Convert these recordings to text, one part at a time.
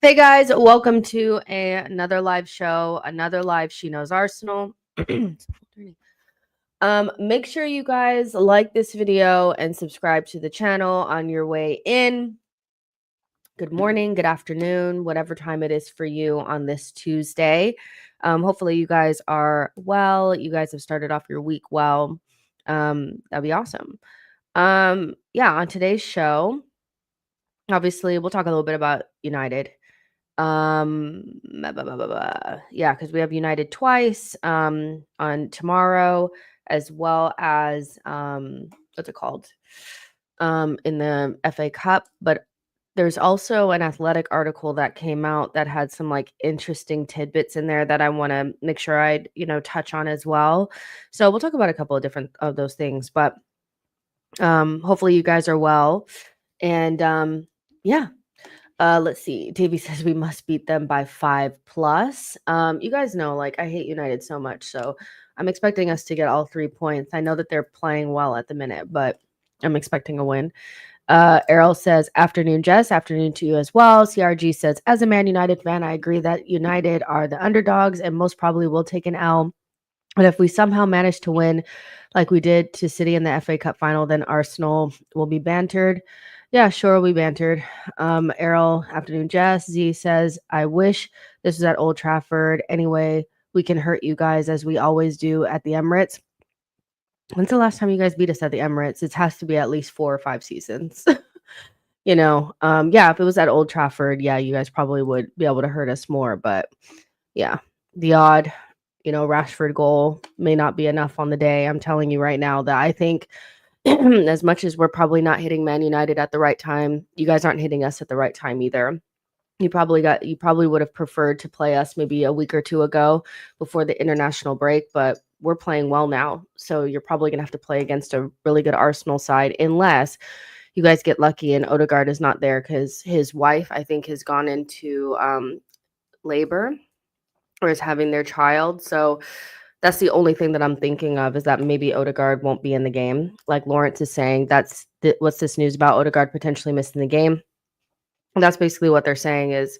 Hey guys, welcome to another live show, another live She Knows Arsenal. Make sure you guys like this video and subscribe to the channel on your way in. Good morning, good afternoon, whatever time it is for you on this Tuesday. Hopefully you guys are well. You guys have started off your week well. That'd be awesome. Yeah, on today's show, obviously we'll talk a little bit about United. Yeah, because we have United twice on tomorrow, as well as what's it called? In the FA Cup. But there's also an Athletic article that came out that had some like interesting tidbits in there that I want to make sure I touch on as well. So we'll talk about a couple of different of those things, but hopefully you guys are well. And yeah. Let's see. Davey says we must beat them by 5+. You guys know, like, I hate United so much, so I'm expecting us to get all 3 points. I know that they're playing well at the minute, but I'm expecting a win. Errol says, afternoon, Jess. Afternoon to you as well. CRG says, as a Man United fan, I agree that United are the underdogs and most probably will take an L. But if we somehow manage to win like we did to City in the FA Cup final, then Arsenal will be bantered. Yeah, sure, we bantered. Errol, afternoon, Jess. Z says, I wish this was at Old Trafford. Anyway, we can hurt you guys as we always do at the Emirates. When's the last time you guys beat us at the Emirates? It has to be at least 4 or 5 seasons. Yeah, if it was at Old Trafford, yeah, you guys probably would be able to hurt us more. But yeah, the odd, Rashford goal may not be enough on the day. I'm telling you right now that I think as much as we're probably not hitting Man United at the right time, you guys aren't hitting us at the right time either. You probably would have preferred to play us maybe a week or two ago before the international break, but we're playing well now. So you're probably going to have to play against a really good Arsenal side unless you guys get lucky and Odegaard is not there because his wife, I think, has gone into labor or is having their child. So that's the only thing that I'm thinking of, is that maybe Odegaard won't be in the game. Like Lawrence is saying, what's this news about Odegaard potentially missing the game? And that's basically what they're saying is,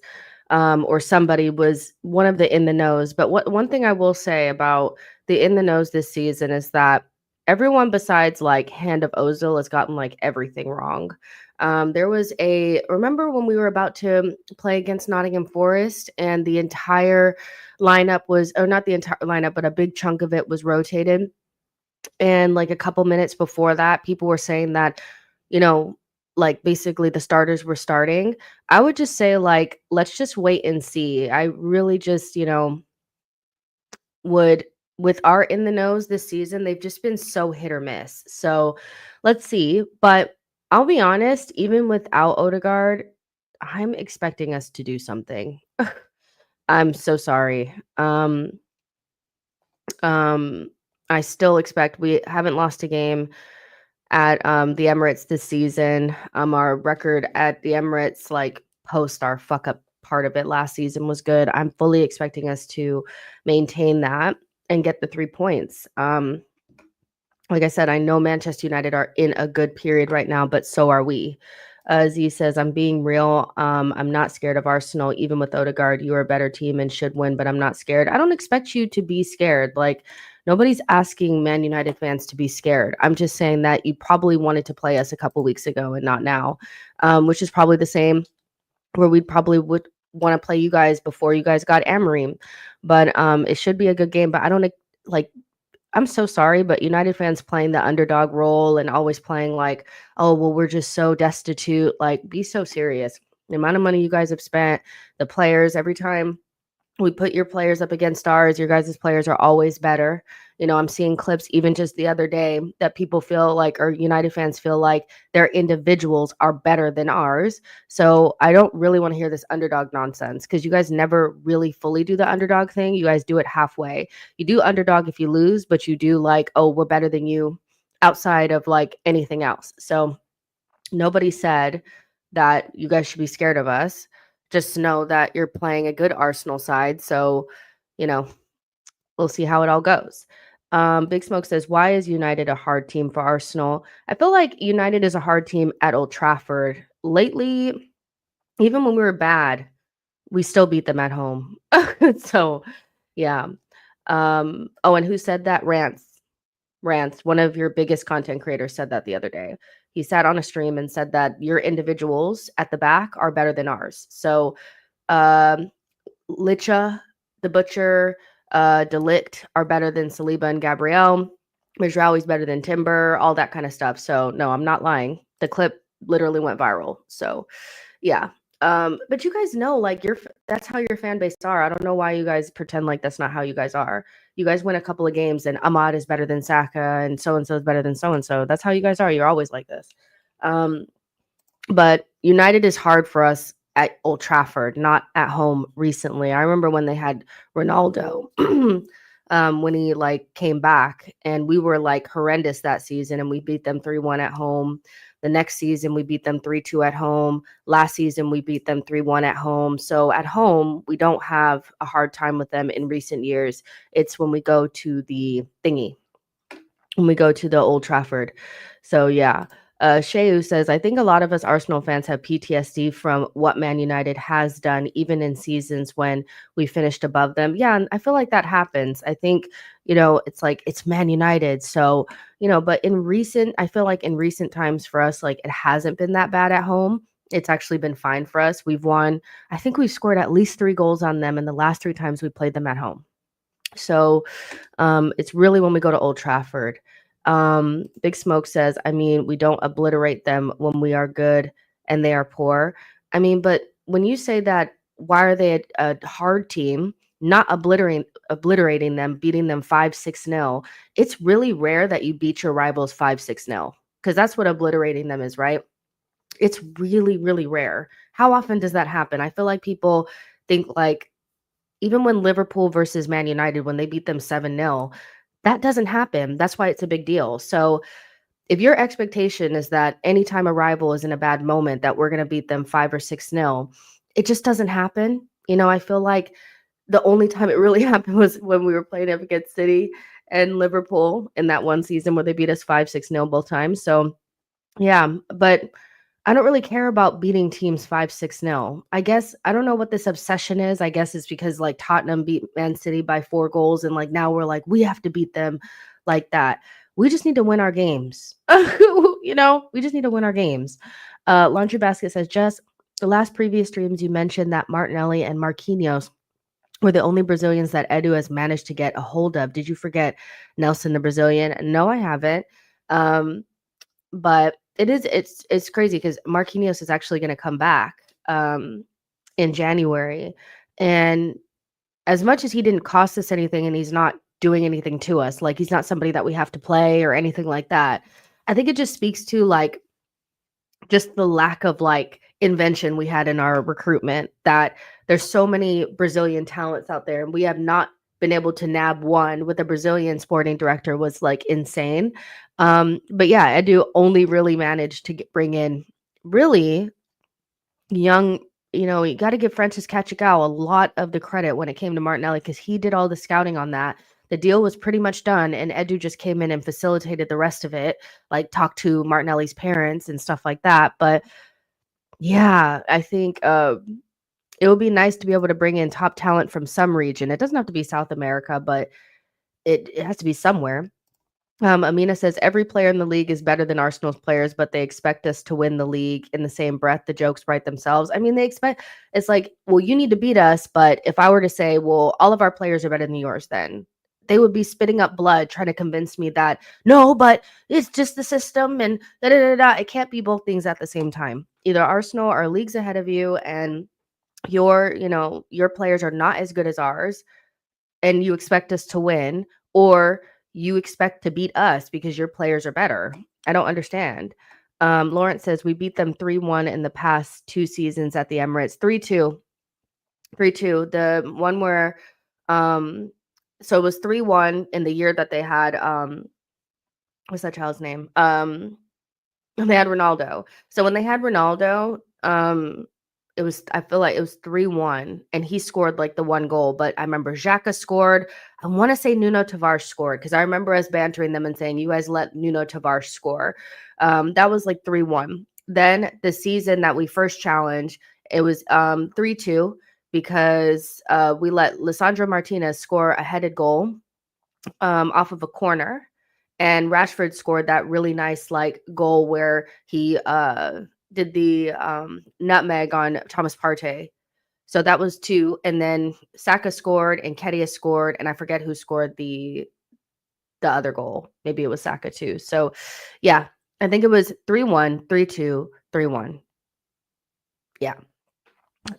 or somebody was one of the in the knows. But one thing I will say about the in the knows this season is that everyone besides like Hand of Ozil has gotten like everything wrong. Remember when we were about to play against Nottingham Forest and the entire lineup was, or not the entire lineup, but a big chunk of it was rotated. And like a couple minutes before that, people were saying that, like basically the starters were starting. I would just say, like, let's just wait and see. I really just, would, with our in the nose this season, they've just been so hit or miss. So let's see. But I'll be honest, even without Odegaard, I'm expecting us to do something. I'm so sorry. I still expect, we haven't lost a game at the Emirates this season. Our record at the Emirates, like post our fuck up part of it last season, was good. I'm fully expecting us to maintain that and get the 3 points. Like I said, I know Manchester United are in a good period right now, but so are we. Z says, I'm being real. I'm not scared of Arsenal. Even with Odegaard, you are a better team and should win, but I'm not scared. I don't expect you to be scared. Like, nobody's asking Man United fans to be scared. I'm just saying that you probably wanted to play us a couple weeks ago and not now, which is probably the same where we probably would want to play you guys before you guys got Amorim. But it should be a good game. But I don't like, I'm so sorry, but United fans playing the underdog role and always playing like, oh, well, we're just so destitute. Like, be so serious. The amount of money you guys have spent, the players, every time we put your players up against ours, your guys' players are always better. I'm seeing clips even just the other day that people feel like, or United fans feel like, their individuals are better than ours. So I don't really want to hear this underdog nonsense, because you guys never really fully do the underdog thing. You guys do it halfway. You do underdog if you lose, but you do like, oh, we're better than you outside of like anything else. So nobody said that you guys should be scared of us. Just know that you're playing a good Arsenal side. So, we'll see how it all goes. Big Smoke says, why is United a hard team for Arsenal? I feel like United is a hard team at Old Trafford. Lately, even when we were bad, we still beat them at home. So, yeah. Oh, and who said that? Rants, one of your biggest content creators, said that the other day. He sat on a stream and said that your individuals at the back are better than ours. So, um, Licha, the Butcher, Delict are better than Saliba and Gabrielle. Majraoui's better than Timber, all that kind of stuff. So, no, I'm not lying. The clip literally went viral. So, yeah. But you guys know, like, that's how your fan base are. I don't know why you guys pretend like that's not how you guys are. You guys win a couple of games and Ahmad is better than Saka and so is better than so and so. That's how you guys are. You're always like this. But United is hard for us at Old Trafford, not at home recently. I remember when they had Ronaldo, when he like came back, and we were like horrendous that season, and we beat them 3-1 at home. The next season, we beat them 3-2 at home. Last season, we beat them 3-1 at home. So at home, we don't have a hard time with them in recent years. It's when we go to the thingy, when we go to the Old Trafford. So yeah. Sheu says, I think a lot of us Arsenal fans have PTSD from what Man United has done, even in seasons when we finished above them. Yeah, and I feel like that happens. I think, it's like it's Man United. So, but I feel like in recent times for us, like it hasn't been that bad at home. It's actually been fine for us. We've won. I think we've scored at least 3 goals on them in the last 3 times we played them at home. So it's really when we go to Old Trafford. Big Smoke says, I mean, we don't obliterate them when we are good and they are poor. I mean, but when you say that, why are they a hard team, not obliterating them, beating them 5-6-0? It's really rare that you beat your rivals 5-6-0, because that's what obliterating them is, right? It's really, really rare. How often does that happen? I feel like people think like, even when Liverpool versus Man United, when they beat them 7-0, that doesn't happen. That's why it's a big deal. So if your expectation is that anytime a rival is in a bad moment, that we're going to beat them 5 or 6-0, it just doesn't happen. I feel like the only time it really happened was when we were playing up against City and Liverpool in that one season where they beat us 5-6-0 both times. So yeah, but I don't really care about beating teams 5-6-0. I guess I don't know what this obsession is. I guess it's because like Tottenham beat Man City by 4 goals, and like now we're like, we have to beat them like that. We just need to win our games. We just need to win our games. Laundry Basket says, just the last previous streams you mentioned that Martinelli and Marquinhos were the only Brazilians that Edu has managed to get a hold of. Did you forget Nelson the Brazilian? No, I haven't. But it's crazy because Marquinhos is actually going to come back in January. And as much as he didn't cost us anything and he's not doing anything to us, like he's not somebody that we have to play or anything like that, I think it just speaks to like just the lack of like invention we had in our recruitment, that there's so many Brazilian talents out there and we have not been able to nab one. With a Brazilian sporting director was like insane. But yeah, Edu only really managed to bring in really young, you got to give Francis Cachicao a lot of the credit when it came to Martinelli, because he did all the scouting on that. The deal was pretty much done, and Edu just came in and facilitated the rest of it, like talked to Martinelli's parents and stuff like that. But yeah, I think it would be nice to be able to bring in top talent from some region. It doesn't have to be South America, but it has to be somewhere. Amina says, every player in the league is better than Arsenal's players, but they expect us to win the league in the same breath. The jokes write themselves. I mean, it's like, well, you need to beat us. But if I were to say, well, all of our players are better than yours, then they would be spitting up blood trying to convince me that, no, but it's just the system and da-da-da-da. It can't be both things at the same time. Either Arsenal are leagues ahead of you and your players are not as good as ours and you expect us to win, or you expect to beat us because your players are better. I don't understand. Lawrence says, we beat them 3-1 in the past 2 seasons at the Emirates. 3-2. The one where so it was 3-1 in the year that they had what's that child's name? They had Ronaldo. So when they had Ronaldo, I feel like it was 3-1 and he scored like the 1 goal. But I remember Xhaka scored. I want to say Nuno Tavares scored, because I remember us bantering them and saying, you guys let Nuno Tavares score. That was like 3-1. Then the season that we first challenged, it was 3-2. because we let Lisandro Martinez score a headed goal off of a corner, and Rashford scored that really nice like goal where he did the nutmeg on Thomas Partey. So that was 2, and then Saka scored and Kedia scored, and I forget who scored the other goal. Maybe it was Saka too. So yeah, I think it was 3-1, 3-2, 3-1. Yeah.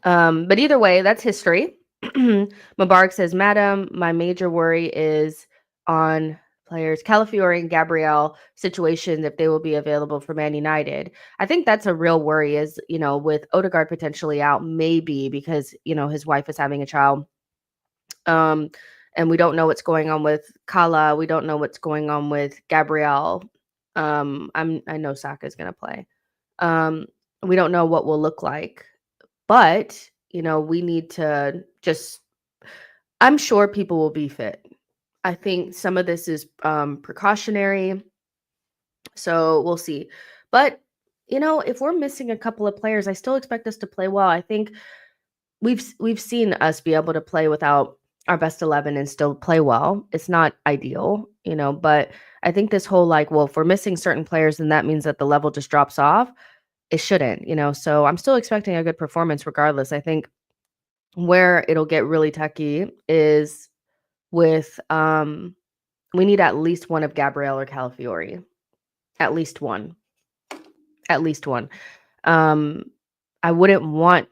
But either way, that's history. Mubarak says, Madam, my major worry is on players Calafiori and Gabriel situations if they will be available for Man United. I think that's a real worry is, with Odegaard potentially out, maybe because, his wife is having a child. And we don't know what's going on with Kala. We don't know what's going on with Gabriel. I know Saka is going to play. We don't know what will look like. But, we need to I'm sure people will be fit. I think some of this is precautionary. So we'll see. But, if we're missing a couple of players, I still expect us to play well. I think we've seen us be able to play without our best 11 and still play well. It's not ideal, but I think this whole if we're missing certain players, then that means that the level just drops off. It shouldn't, so I'm still expecting a good performance regardless. I think where it'll get really techy is with we need at least one of Gabriel or Calafiori. At least one. I wouldn't want,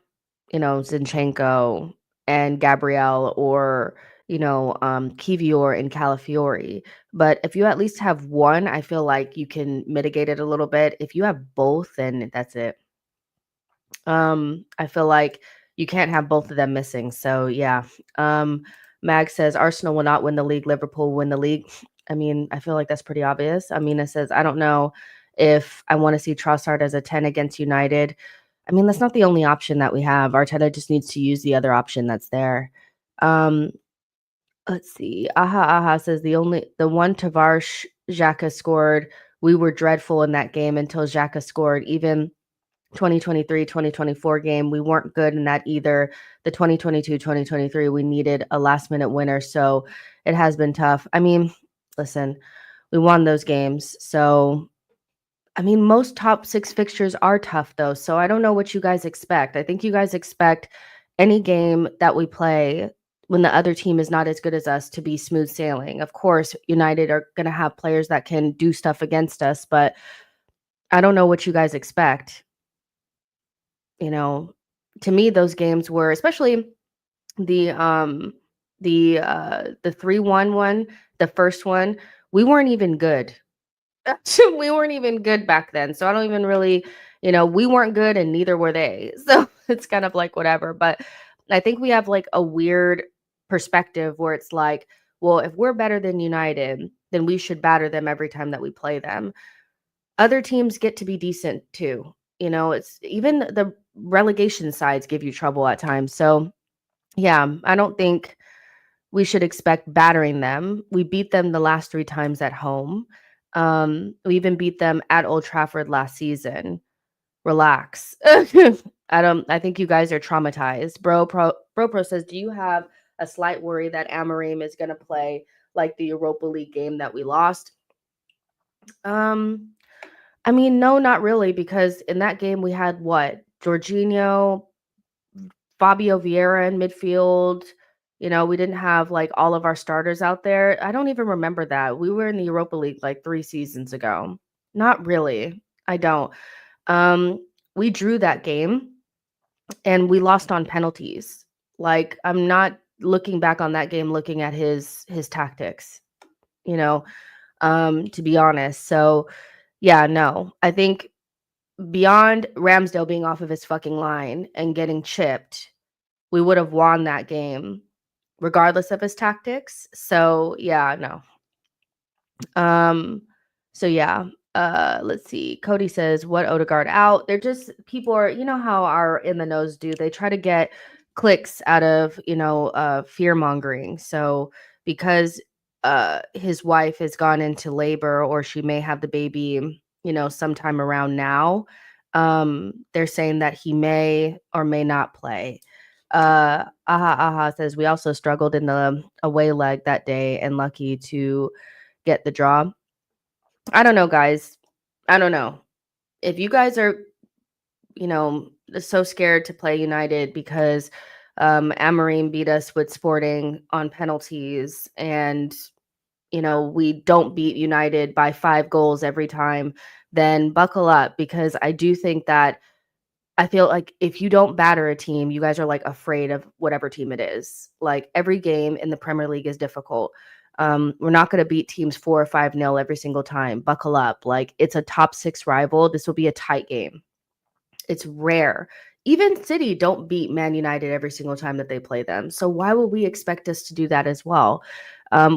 Zinchenko and Gabriel or, Kivior and Calafiori. But if you at least have one, I feel like you can mitigate it a little bit. If you have both, then that's it. I feel like you can't have both of them missing. So yeah. Mag says Arsenal will not win the league. Liverpool will win the league. I mean, I feel like that's pretty obvious. Amina says, I don't know if I want to see Trossard as a 10 against United. I mean, that's not the only option that we have. Arteta just needs to use the other option that's there. Let's see. Aha says the one Tavares Xhaka scored. We were dreadful in that game until Xhaka scored. Even 2023-2024 game, we weren't good in that either. The 2022-2023, we needed a last minute winner. So it has been tough. I mean, listen, we won those games. So, I mean, most top 6 fixtures are tough though. So I don't know what you guys expect. I think you guys expect any game that we play when the other team is not as good as us to be smooth sailing. Of course, United are going to have players that can do stuff against us, but I don't know what you guys expect. To me, those games were, especially the 3-1 one, the first one, we weren't even good. We weren't even good back then. So I don't even really, we weren't good and neither were they. So it's kind of like whatever. But I think we have like a weird perspective where it's like, well, if we're better than United, then we should batter them every time that we play them. Other teams get to be decent too. It's even the relegation sides give you trouble at times. So yeah, I don't think we should expect battering them. We beat them the last 3 times at home. We even beat them at Old Trafford last season. Relax. I think you guys are traumatized. Bro Pro says, do you have a slight worry that Amorim is going to play like the Europa League game that we lost? I mean, no, not really, because in that game we had what? Jorginho, Fabio Vieira in midfield. We didn't have like all of our starters out there. I don't even remember that. We were in the Europa League like 3 seasons ago. Not really. I don't. We drew that game and we lost on penalties. Like, I'm not looking back on that game looking at his tactics, to be honest. So yeah, no. I think beyond Ramsdale being off of his fucking line and getting chipped, we would have won that game regardless of his tactics. So yeah, no. So yeah. Let's see. Cody says, what Odegaard out? They're just, people are, how our in the nose do. They try to get clicks out of, fear mongering. So because his wife has gone into labor or she may have the baby, sometime around now, they're saying that he may or may not play. Aha says we also struggled in the away leg that day and lucky to get the draw. I don't know, guys. I don't know. If you guys are, so scared to play United because Amorim beat us with Sporting on penalties and we don't beat United by 5 goals every time, then buckle up because I do think that I feel like if you don't batter a team, you guys are like afraid of whatever team it is. Like every game in the Premier League is difficult. We're not going to beat teams 4 or 5-0 every single time. Buckle up. Like it's a top 6 rival. This will be a tight game. It's rare. Even City don't beat Man United every single time that they play them. So why would we expect us to do that as well?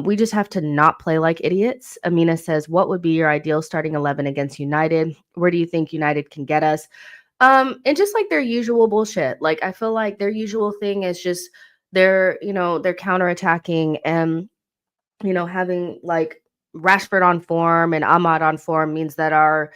We just have to not play like idiots. Amina says, what would be your ideal starting 11 against United? Where do you think United can get us? And just like their usual bullshit. Like I feel like their usual thing is just they're counterattacking and having like Rashford on form and Ahmad on form means that our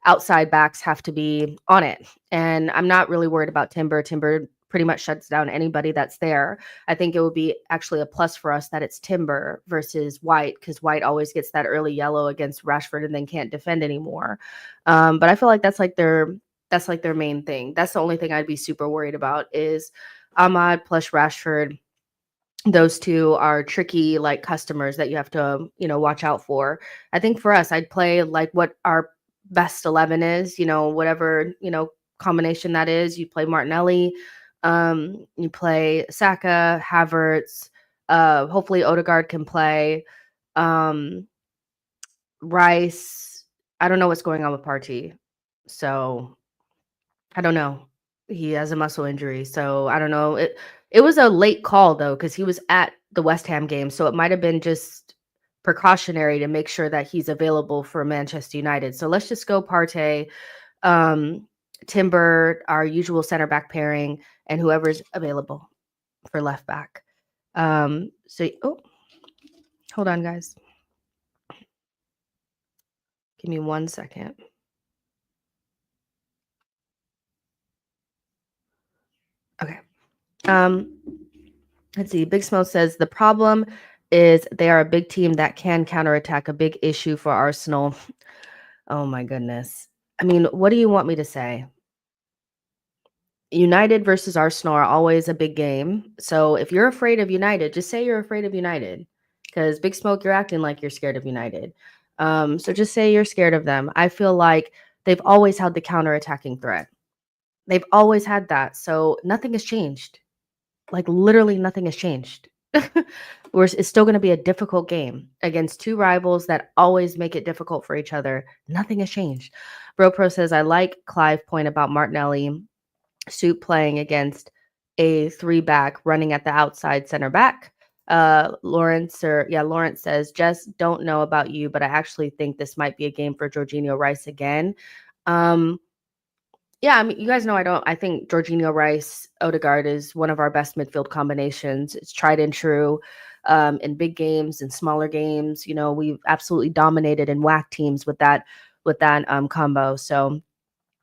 outside backs have to be on it. And I'm not really worried about Timber. Timber pretty much shuts down anybody that's there. I think it would be actually a plus for us that it's Timber versus White because White always gets that early yellow against Rashford and then can't defend anymore. But I feel like that's like their main thing. That's the only thing I'd be super worried about is Ahmad plus Rashford. Those two are tricky like customers that you have to watch out for. I think for us I'd play like what our best 11 is, whatever combination that is. You play Martinelli, you play Saka, Havertz, hopefully Odegaard can play, um Reiss. I don't know what's going on with Partey, so I don't know. He has a muscle injury, so I don't know. It was a late call though, because he was at the West Ham game, so it might have been just precautionary to make sure that he's available for Manchester United. So let's just go Partey, um, Timber, our usual center back pairing, and whoever's available for left back. Hold on, guys. Give me 1 second. Okay. Let's see. Big Smoke says the problem is they are a big team that can counterattack. A big issue for Arsenal. Oh my goodness. I mean, what do you want me to say? United versus Arsenal are always a big game. So if you're afraid of United, just say you're afraid of United. Because Big Smoke, you're acting like you're scared of United. So just say you're scared of them. I feel like they've always had the counterattacking threat. They've always had that. So nothing has changed. Like literally nothing has changed. It's still going to be a difficult game against two rivals that always make it difficult for each other. Nothing has changed. Bro Pro says, I like Clive point about Martinelli Soup playing against a 3-back running at the outside center back. Lawrence says, just don't know about you, but I actually think this might be a game for Jorginho Rice again. Yeah, I mean, you guys know I think Jorginho Rice Odegaard is one of our best midfield combinations. It's tried and true in big games and smaller games. We've absolutely dominated and whacked teams with that combo. So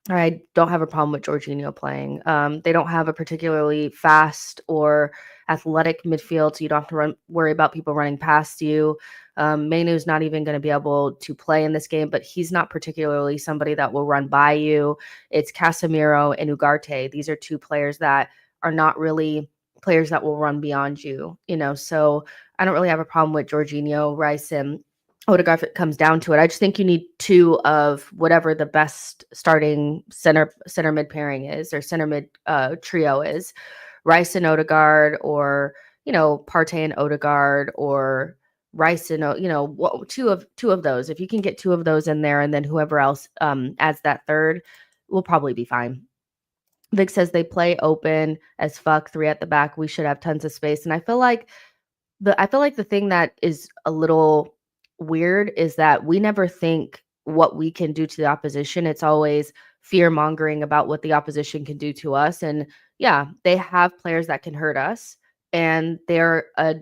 I don't have a problem with Jorginho playing. They don't have a particularly fast or athletic midfield, so you don't have to worry about people running past you. Mainu's not even going to be able to play in this game, but he's not particularly somebody that will run by you. It's Casemiro and Ugarte. These are two players that are not really players that will run beyond you, so I don't really have a problem with Jorginho, Rice, and Odegaard if it comes down to it. I just think you need two of whatever the best starting center mid pairing is or center mid trio is. Rice and Odegaard, or Partey and Odegaard, or Rice and two of those. If you can get two of those in there, and then whoever else adds that third, we'll probably be fine. Vic says they play open as fuck, 3 at the back. We should have tons of space, and I feel like the thing that is a little weird is that we never think what we can do to the opposition. It's always fear mongering about what the opposition can do to us. And yeah, they have players that can hurt us, and they're a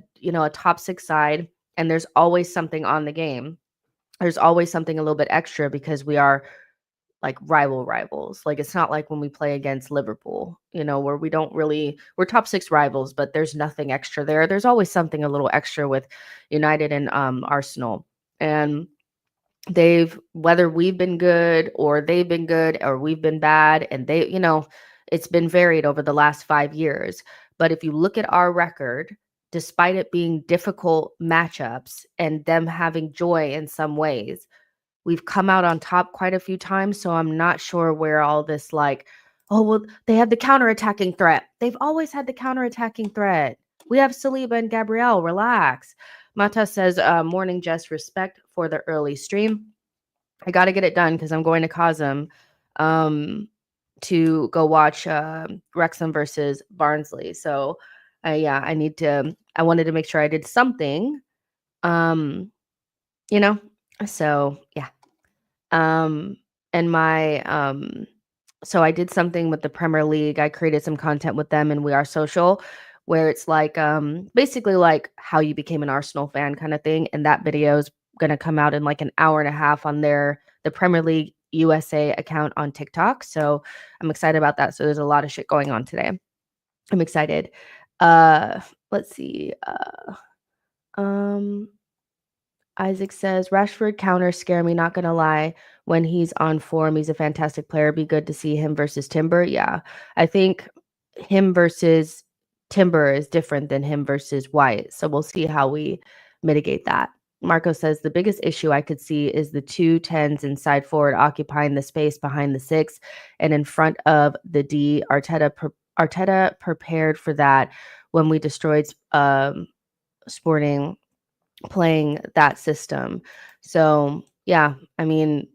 top 6 side, and there's always something on the game. There's always something a little bit extra because we are like rivals. Like it's not like when we play against Liverpool, where we're top 6 rivals, but there's nothing extra there. There's always something a little extra with United and Arsenal. And whether we've been good or they've been good or we've been bad, and it's been varied over the last 5 years. But if you look at our record, despite it being difficult matchups and them having joy in some ways, we've come out on top quite a few times. So I'm not sure where all this oh, well, they have the counterattacking threat. They've always had the counterattacking threat. We have Saliba and Gabriel. Relax. Mata says, morning, Jess, respect for the early stream. I got to get it done because I'm going to Cosm to go watch Wrexham versus Barnsley. So, I wanted to make sure I did something, so yeah. And so I did something with the Premier League. I created some content with them and We Are Social, where it's basically like how you became an Arsenal fan kind of thing. And that video is going to come out in like an hour and a half on the Premier League USA account on TikTok. So I'm excited about that. So there's a lot of shit going on today. I'm excited. Let's see. Isaac says, Rashford counters scare me, not gonna lie. When he's on form, he's a fantastic player. Be good to see him versus Timber. Yeah. I think him versus Timber is different than him versus White. So we'll see how we mitigate that. Marco says, the biggest issue I could see is the 2 10s inside forward occupying the space behind the 6 and in front of the D. Arteta prepared for that when we destroyed Sporting playing that system. So yeah, I mean,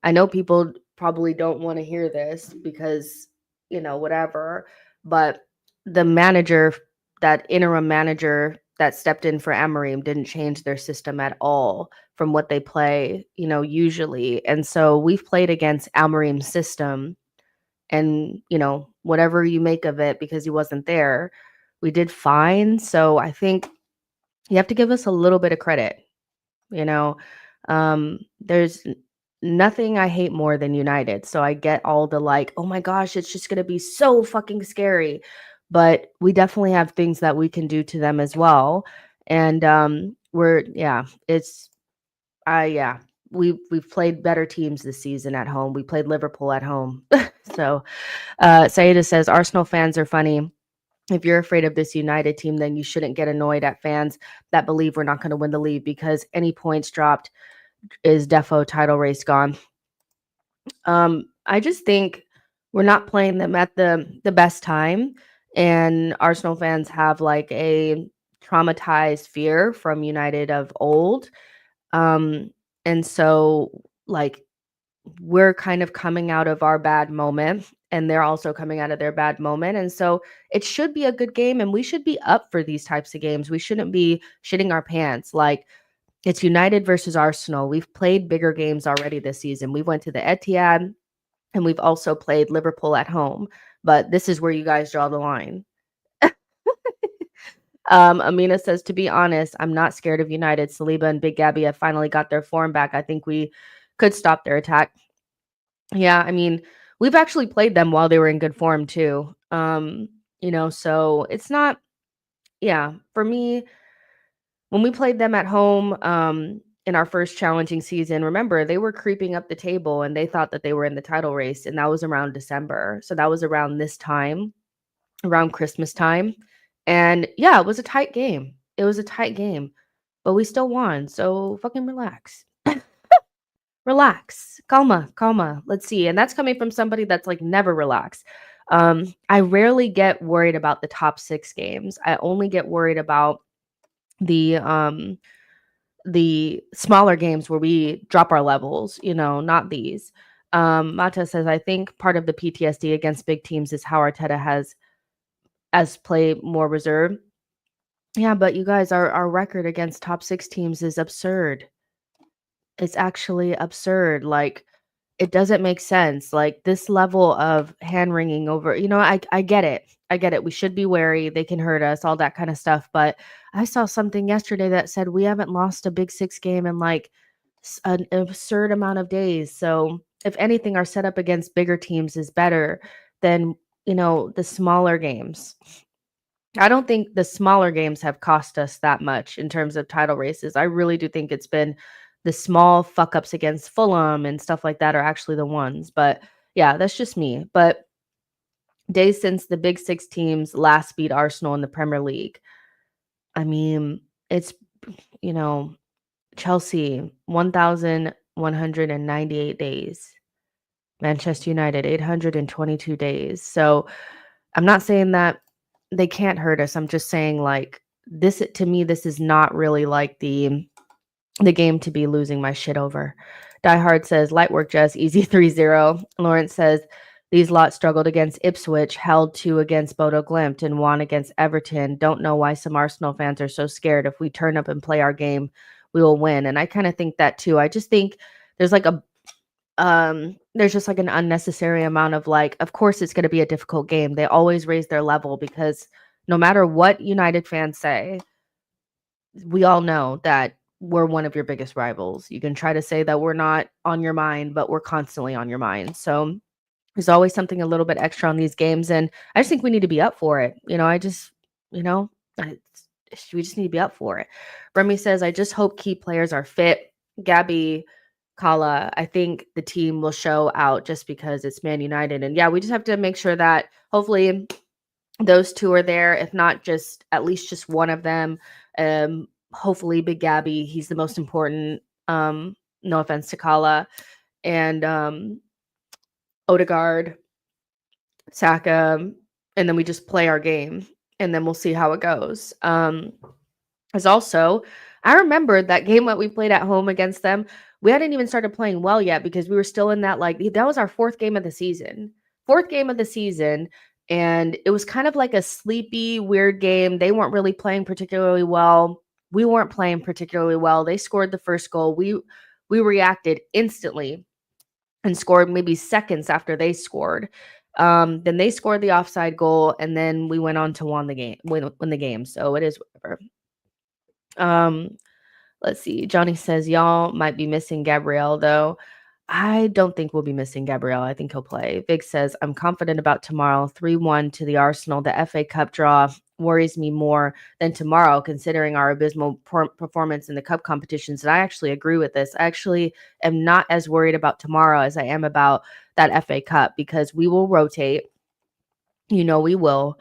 I know people probably don't want to hear this because, whatever, but that interim manager that stepped in for Amorim didn't change their system at all from what they play, usually. And so we've played against Amorim's system and, whatever you make of it because he wasn't there, we did fine. So I think you have to give us a little bit of credit. There's nothing I hate more than United. So I get all the oh my gosh, it's just going to be so fucking scary. But we definitely have things that we can do to them as well. And we've played better teams this season at home. We played Liverpool at home. So Saida says, Arsenal fans are funny. If you're afraid of this United team, then you shouldn't get annoyed at fans that believe we're not going to win the league because any points dropped is defo title race gone. I just think we're not playing them at the best time, and Arsenal fans have a traumatized fear from United of old. And so we're kind of coming out of our bad moment and they're also coming out of their bad moment. And so it should be a good game and we should be up for these types of games. We shouldn't be shitting our pants. It's United versus Arsenal. We've played bigger games already this season. We went to the Etihad and we've also played Liverpool at home. But this is where you guys draw the line. Amina says, to be honest, I'm not scared of United. Saliba and Big Gabby have finally got their form back. I think we could stop their attack. Yeah, I mean, we've actually played them while they were in good form too. So it's not, for me, when we played them at home in our first challenging season, remember, they were creeping up the table and they thought that they were in the title race, and that was around December. So that was around this time, around Christmas time. And yeah, it was a tight game. But we still won. So fucking relax. Relax. Calma. Let's see. And that's coming from somebody that's never relaxed. I rarely get worried about the top 6 games. I only get worried about the smaller games where we drop our levels, not these. Mata says, I think part of the PTSD against big teams is how Arteta has played more reserved. Yeah, but you guys, our record against top 6 teams is absurd. It's actually absurd. It doesn't make sense. This level of hand-wringing over, I get it. We should be wary. They can hurt us, all that kind of stuff. But I saw something yesterday that said we haven't lost a Big 6 game in an absurd amount of days. So if anything, our setup against bigger teams is better than, the smaller games. I don't think the smaller games have cost us that much in terms of title races. I really do think it's been the small fuck ups against Fulham and stuff like that are actually the ones. But yeah, that's just me. But days since the big six teams last beat Arsenal in the Premier League. I mean, it's, you know, Chelsea, 1,198 days. Manchester United, 822 days. So I'm not saying that they can't hurt us. I'm just saying, like, this, to me, this is not really like the game to be losing my shit over. Die Hard says, light work, Jess, easy 3-0. Lawrence says, these lots struggled against Ipswich, held 2 against Bodo Glimt, and won against Everton. Don't know why some Arsenal fans are so scared. If we turn up and play our game, we will win. And I kind of think that too. I just think there's like there's just like an unnecessary amount of, like, of course it's going to be a difficult game. They always raise their level because no matter what United fans say, we all know that we're one of your biggest rivals. You can try to say that we're not on your mind, but we're constantly on your mind. So there's always something a little bit extra on these games, and I just think we need to be up for it. You know, I, we just need to be up for it. Remy says, I just hope key players are fit. Gabby, Kala, I think the team will show out just because it's Man United. And yeah, we just have to make sure that hopefully those two are there, if not just at least just one of them. Hopefully Big Gabby, he's the most important. No offense to Kala. And Odegaard, Saka, and then we just play our game and then we'll see how it goes. As also, I remember that game that we played at home against them. We hadn't even started playing well yet because we were still in that, like, that was our fourth game of the season. And it was kind of like a sleepy, weird game. They weren't really playing particularly well. We weren't playing particularly well. They scored the first goal. We reacted instantly and scored maybe seconds after they scored. Then they scored the offside goal, and then we went on to win the game. So it is whatever. Let's see. Johnny says y'all might be missing Gabriel, though. I don't think we'll be missing Gabriel. I think he'll play. Vic says, I'm confident about tomorrow. 3-1 to the Arsenal. The FA Cup draw worries me more than tomorrow, considering our abysmal performance in the cup competitions. And I actually agree with this. I actually am not as worried about tomorrow as I am about that FA Cup, because we will rotate. We will.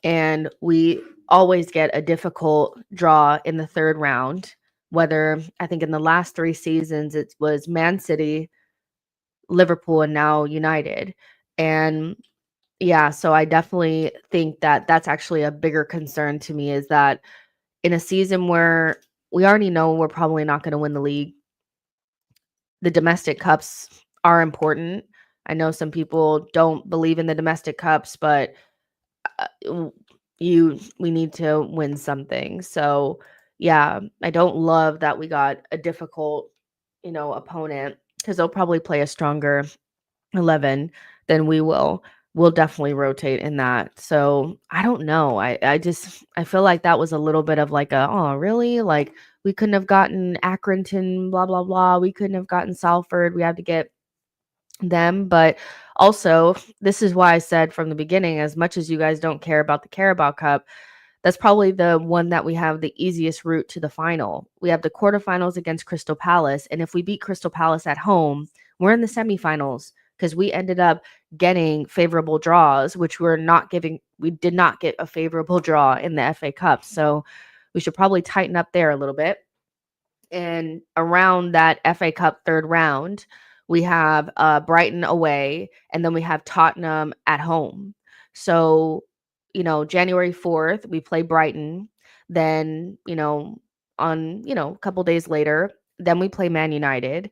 And we always get a difficult draw in the third round. Whether, I think in the last 3 seasons, it was Man City, Liverpool, and now United. And yeah, so I definitely think that that's actually a bigger concern to me, is that in a season where we already know we're probably not going to win the league, the domestic cups are important. I know some people don't believe in the domestic cups, but we need to win something. So yeah, I don't love that we got a difficult, opponent, because they'll probably play a stronger 11 than we will. We'll definitely rotate in that. So I don't know. I feel like that was a little bit of like oh, really? Like, we couldn't have gotten Accrington, blah, blah, blah. We couldn't have gotten Salford. We had to get them. But also, this is why I said from the beginning, as much as you guys don't care about the Carabao Cup, that's probably the one that we have the easiest route to the final. We have the quarterfinals against Crystal Palace. And if we beat Crystal Palace at home, we're in the semifinals, because we ended up getting favorable draws, which we did not get a favorable draw in the FA Cup. So we should probably tighten up there a little bit. And around that FA Cup third round, we have Brighton away, and then we have Tottenham at home. So, January 4th, we play Brighton. Then, on, a couple days later, then we play Man United.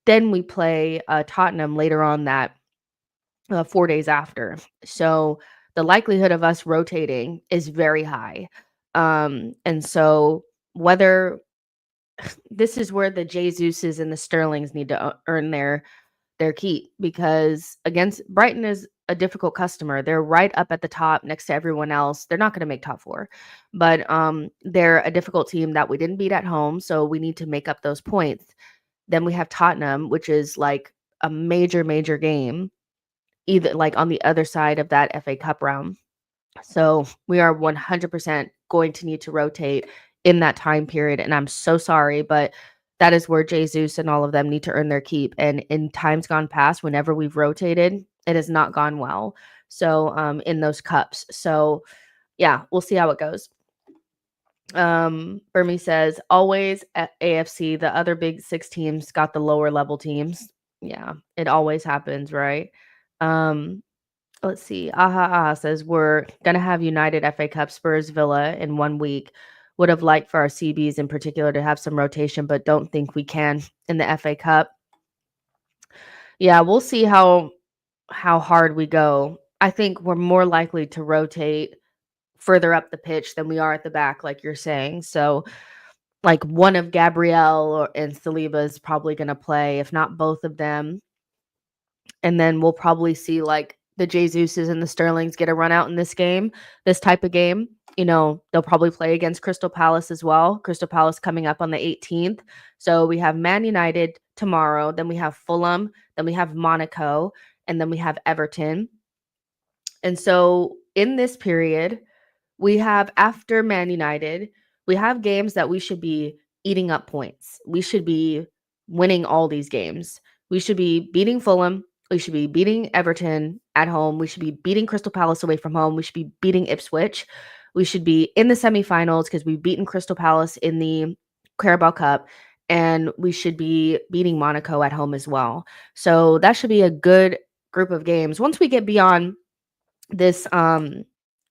Then we play Tottenham later on that 4 days after. So the likelihood of us rotating is very high. And so whether this is where the Jesuses and the Sterlings need to earn their keep, because against Brighton is a difficult customer. They're right up at the top next to everyone else. They're not going to make top 4, but they're a difficult team that we didn't beat at home. So we need to make up those points. Then we have Tottenham, which is like a major game, either like on the other side of that FA Cup round. So we are 100% going to need to rotate in that time period. And I'm so sorry, but that is where Jesus and all of them need to earn their keep. And in times gone past, whenever we've rotated, it has not gone well. So in those cups. So yeah, we'll see how it goes. Burmy says, always at AFC, the other big 6 teams got the lower level teams. Yeah, it always happens, right? Let's see. Aha says, we're gonna have United FA Cup, Spurs, Villa in 1 week. Would have liked for our CBs in particular to have some rotation, but don't think we can in the FA Cup. Yeah, we'll see how hard we go. I think we're more likely to rotate further up the pitch than we are at the back, like you're saying. So like one of Gabriel and Saliba is probably going to play, if not both of them. And then we'll probably see like the Jesuses and the Sterlings get a run out in this game, this type of game. You know, they'll probably play against Crystal Palace as well. Crystal Palace coming up on the 18th. So we have Man United tomorrow. Then we have Fulham. Then we have Monaco. And then we have Everton. And so in this period, we have after Man United, we have games that we should be eating up points. We should be winning all these games. We should be beating Fulham. We should be beating Everton at home. We should be beating Crystal Palace away from home. We should be beating Ipswich. We should be in the semifinals because we've beaten Crystal Palace in the Carabao Cup. And we should be beating Monaco at home as well. So that should be a good group of games. Once we get beyond this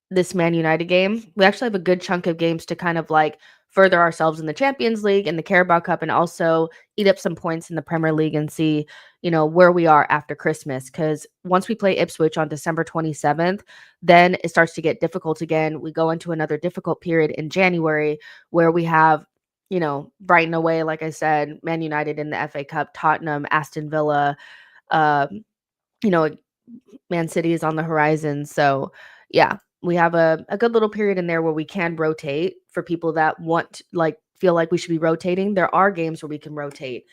this Man United game, we actually have a good chunk of games to kind of like further ourselves in the Champions League and the Carabao Cup, and also eat up some points in the Premier League and see, you know, where we are after Christmas. Because once we play Ipswich on December 27th, then it starts to get difficult again. We go into another difficult period in January where we have, you know, Brighton away, like I said, Man United in the FA Cup, Tottenham, Aston Villa, you know, Man City is on the horizon. So yeah, we have a good little period in there where we can rotate for people that want like feel like we should be rotating. There are games where we can rotate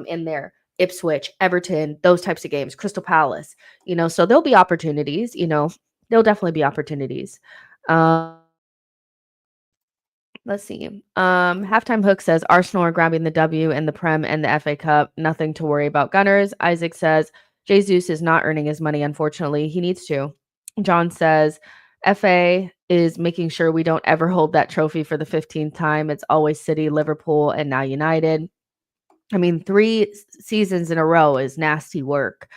in there. Ipswich, Everton, those types of games, Crystal Palace, you know, so there'll be opportunities, you know, there'll definitely be opportunities. Let's see. Halftime Hook says Arsenal are grabbing the W in the Prem and the FA Cup. Nothing to worry about. Gunners. Isaac says Jesus is not earning his money, unfortunately. He needs to. John says FA is making sure we don't ever hold that trophy for the 15th time. It's always City, Liverpool, and now United. I mean, 3 seasons in a row is nasty work.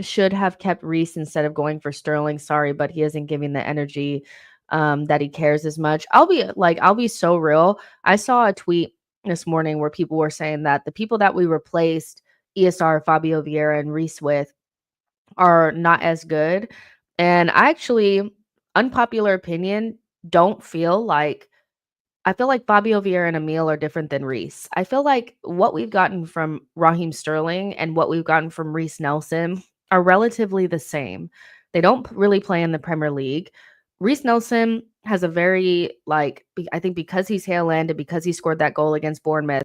Should have kept Reiss instead of going for Sterling. Sorry, but he isn't giving the energy that he cares as much. I'll be so real. I saw a tweet this morning where people were saying that the people that we replaced ESR, Fabio Vieira, and Reiss with are not as good. And I actually, unpopular opinion, don't feel like I feel like Fabio Vieira and Emil are different than Reiss. I feel like what we've gotten from Raheem Sterling and what we've gotten from Reiss Nelson are relatively the same. They don't really play in the Premier League. Reiss Nelson has a very, I think because he's Hale End and because he scored that goal against Bournemouth,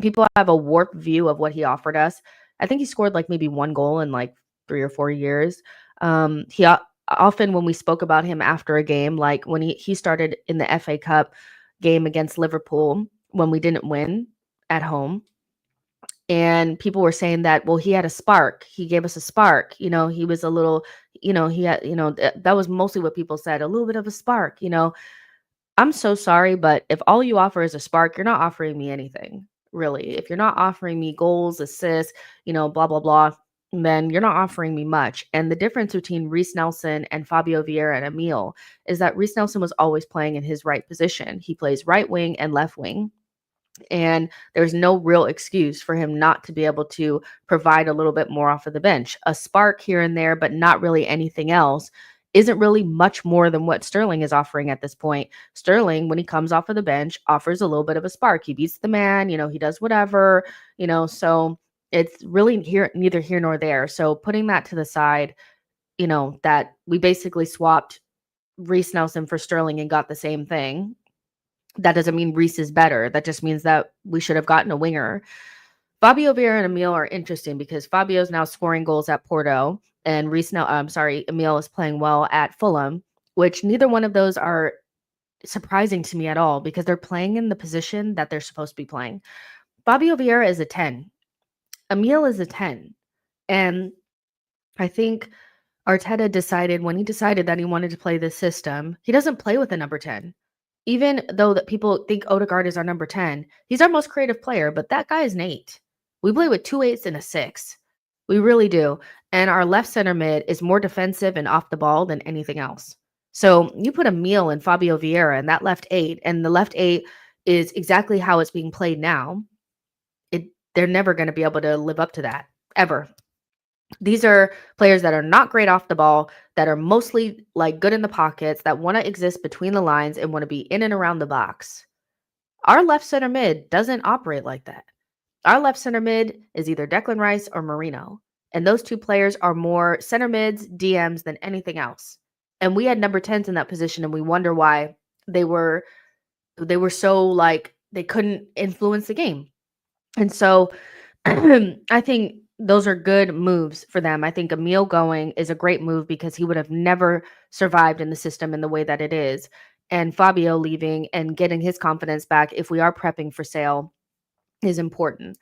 people have a warped view of what he offered us. I think he scored like maybe 1 goal in like 3 or 4 years. He often, when we spoke about him after a game, like when he started in the FA Cup game against Liverpool when we didn't win at home, and people were saying that, well, he had a spark. He gave us a spark. You know, he was a little, you know, he had, you know, that was mostly what people said, a little bit of a spark, you know. I'm so sorry, but if all you offer is a spark, you're not offering me anything, really. If you're not offering me goals, assists, you know, blah, blah, blah, then you're not offering me much. And the difference between Reiss Nelson and Fabio Vieira and Emil is that Reiss Nelson was always playing in his right position. He plays right wing and left wing. And there's no real excuse for him not to be able to provide a little bit more off of the bench. A spark here and there, but not really anything else, isn't really much more than what Sterling is offering at this point. Sterling, when he comes off of the bench, offers a little bit of a spark. He beats the man, you know, he does whatever, you know, so it's really neither here nor there. So putting that to the side, you know, that we basically swapped Reiss Nelson for Sterling and got the same thing. That doesn't mean Reiss is better. That just means that we should have gotten a winger. Fabio Vieira and Emil are interesting because Fabio's now scoring goals at Porto, and Emil is playing well at Fulham, which neither one of those are surprising to me at all because they're playing in the position that they're supposed to be playing. Fabio Vieira is a 10. Emil is a 10. And I think Arteta decided when he decided that he wanted to play this system, he doesn't play with a number 10. Even though that people think Odegaard is our number 10, he's our most creative player, but that guy is an 8. We play with 2 8s and a 6. We really do. And our left center mid is more defensive and off the ball than anything else. So you put Emil and Fabio Vieira in that left 8, and the left 8 is exactly how it's being played now. They're never going to be able to live up to that, ever. These are players that are not great off the ball, that are mostly like good in the pockets, that want to exist between the lines and want to be in and around the box. Our left center mid doesn't operate like that. Our left center mid is either Declan Rice or Marino. And those two players are more center mids, DMs than anything else. And we had number 10s in that position, and we wonder why they were so like they couldn't influence the game. And so I think those are good moves for them. I think Emil going is a great move because he would have never survived in the system in the way that it is. And Fabio leaving and getting his confidence back if we are prepping for sale is important.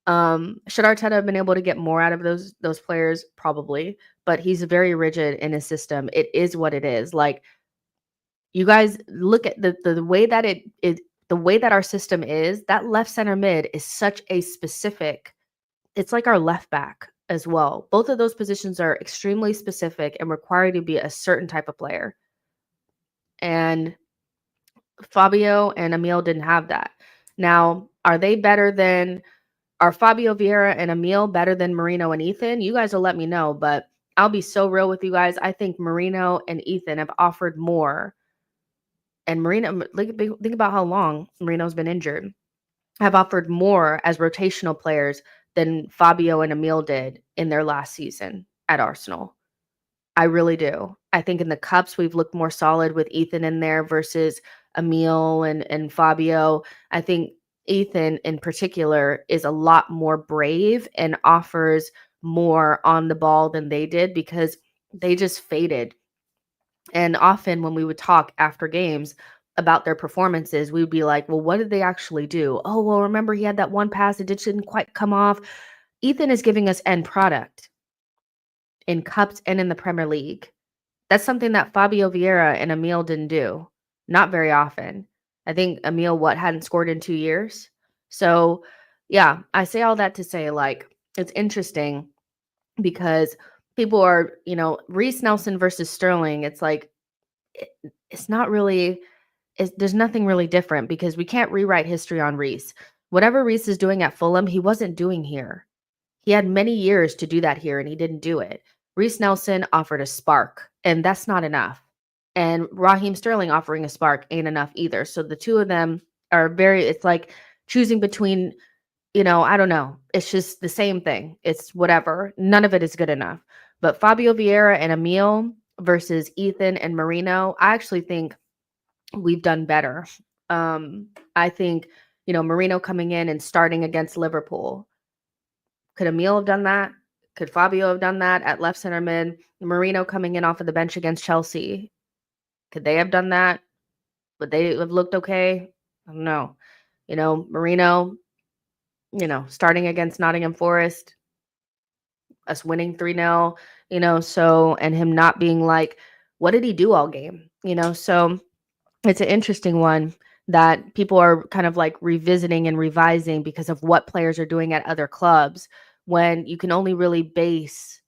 Should Arteta have been able to get more out of those players? Probably, but he's very rigid in his system. It is what it is. Like, you guys look at the way that the way that our system is, that left center mid is such a specific, it's like our left back as well. Both of those positions are extremely specific and require you to be a certain type of player. And Fabio and Emil didn't have that. Now, are Fabio Vieira and Emil better than Marino and Ethan? You guys will let me know, but I'll be so real with you guys. I think Marino and Ethan have offered more. And Marino, think about how long Marino's been injured. Have offered more as rotational players than Fabio and Emil did in their last season at Arsenal. I really do. I think in the cups we've looked more solid with Ethan in there versus Emil and Fabio. I think Ethan in particular is a lot more brave and offers more on the ball than they did because they just faded. And often when we would talk after games about their performances, we would be like, well, what did they actually do? Oh, well, remember he had that one pass, it didn't quite come off. Ethan is giving us end product in cups and in the Premier League. That's something that Fabio Vieira and Emil didn't do. Not very often. I think Emil, hadn't scored in 2 years. So, yeah, I say all that to say, like, it's interesting because people are, Reiss Nelson versus Sterling. It's like, it's not really, there's nothing really different because we can't rewrite history on Reiss. Whatever Reiss is doing at Fulham, he wasn't doing here. He had many years to do that here and he didn't do it. Reiss Nelson offered a spark, and that's not enough. And Raheem Sterling offering a spark ain't enough either. So the two of them are it's like choosing between, I don't know. It's just the same thing. It's whatever. None of it is good enough. But Fabio Vieira and Emil versus Ethan and Marino, I actually think we've done better. I think, Marino coming in and starting against Liverpool. Could Emil have done that? Could Fabio have done that at left center mid? Marino coming in off of the bench against Chelsea. Could they have done that? Would they have looked okay? I don't know. Marino, starting against Nottingham Forest, us winning 3-0, and him not being like, what did he do all game? So it's an interesting one that people are kind of like revisiting and revising because of what players are doing at other clubs, when you can only really base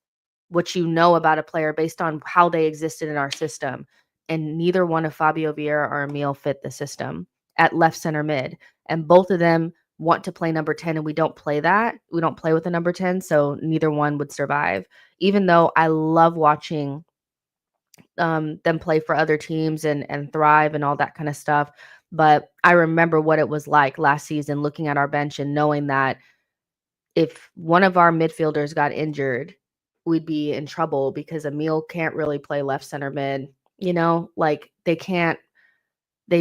what you know about a player based on how they existed in our system. And neither one of Fabio Vieira or Emil fit the system at left center mid. And both of them want to play number 10, and we don't play that. We don't play with a number 10, so neither one would survive. Even though I love watching them play for other teams and thrive and all that kind of stuff. But I remember what it was like last season, looking at our bench and knowing that if one of our midfielders got injured, we'd be in trouble because Emil can't really play left center mid, like they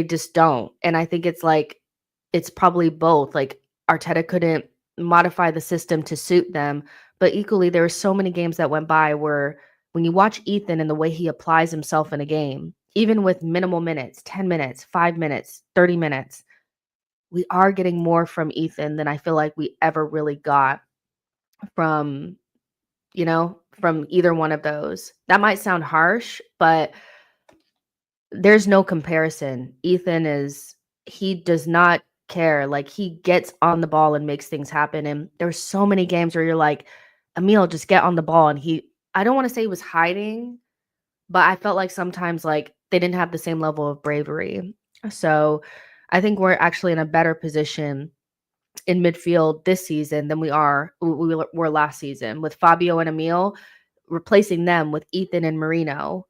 just don't. And I think it's probably both. Like Arteta couldn't modify the system to suit them. But equally, there were so many games that went by where when you watch Ethan and the way he applies himself in a game, even with minimal minutes, 10 minutes, 5 minutes, 30 minutes, we are getting more from Ethan than I feel like we ever really got from, from either one of those. That might sound harsh, but there's no comparison. He does not care. Like, he gets on the ball and makes things happen. And there's so many games where you're like, Emil, just get on the ball. And I don't want to say he was hiding, but I felt like sometimes like they didn't have the same level of bravery. So I think we're actually in a better position in midfield this season than we were last season, with Fabio and Emil replacing them with Ethan and Marino,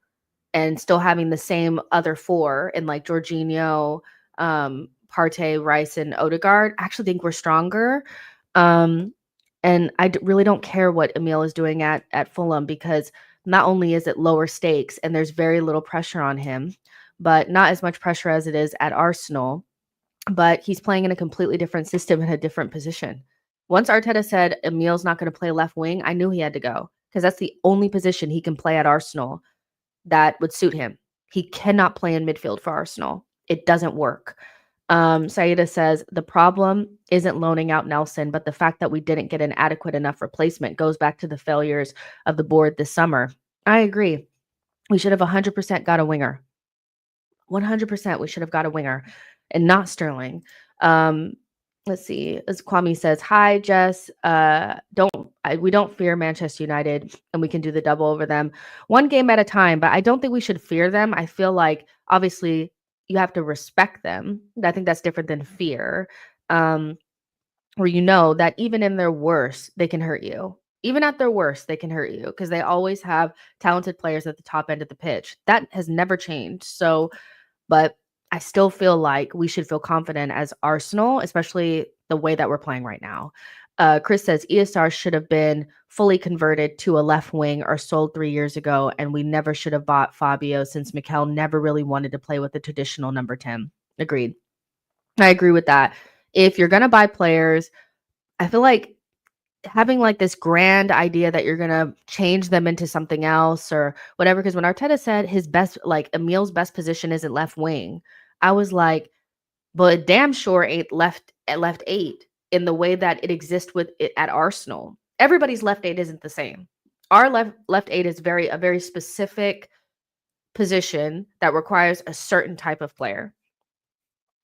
and still having the same other four in like Jorginho, Partey, Reiss, and Odegaard. I actually think we're stronger. And I really don't care what Emil is doing at Fulham, because not only is it lower stakes and there's very little pressure on him, but not as much pressure as it is at Arsenal, but he's playing in a completely different system in a different position. Once Arteta said Emil's not going to play left wing, I knew he had to go, because that's the only position he can play at Arsenal that would suit him. He cannot play in midfield for Arsenal. It doesn't work. Saida says, the problem isn't loaning out Nelson, but the fact that we didn't get an adequate enough replacement goes back to the failures of the board this summer. I agree. We should have 100% got a winger. 100% we should have got a winger and not Sterling. Let's see. As Kwame says, hi, Jess. We don't fear Manchester United, and we can do the double over them one game at a time, but I don't think we should fear them. I feel like, obviously, you have to respect them. I think that's different than fear, where you know that even in their worst, they can hurt you. Even at their worst, they can hurt you, because they always have talented players at the top end of the pitch. That has never changed. So, but I still feel like we should feel confident as Arsenal, especially the way that we're playing right now. Chris says ESR should have been fully converted to a left wing or sold 3 years ago, and we never should have bought Fabio, since Mikel never really wanted to play with the traditional number 10. Agreed. I agree with that. If you're going to buy players, I feel like having like this grand idea that you're going to change them into something else or whatever, because when Arteta said Emil's best position isn't left wing, I was like, but it damn sure ain't left 8 in the way that it exists with it at Arsenal. Everybody's left 8 isn't the same. Our left 8 is a very specific position that requires a certain type of player.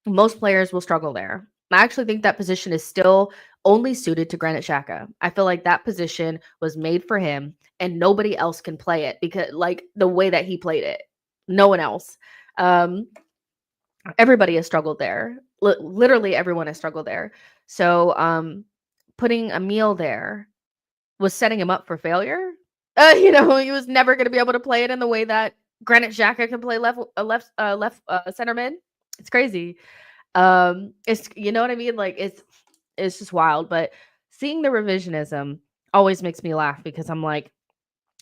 Most players will struggle there. I actually think that position is still only suited to Granit Xhaka. I feel like that position was made for him, and nobody else can play it, because like the way that he played it, no one else. Everybody has struggled there. Literally everyone has struggled there. So putting Emil there was setting him up for failure. He was never going to be able to play it in the way that Granit Xhaka can play left center mid. It's crazy. It's, you know what I mean? Like, it's just wild. But seeing the revisionism always makes me laugh, because I'm like,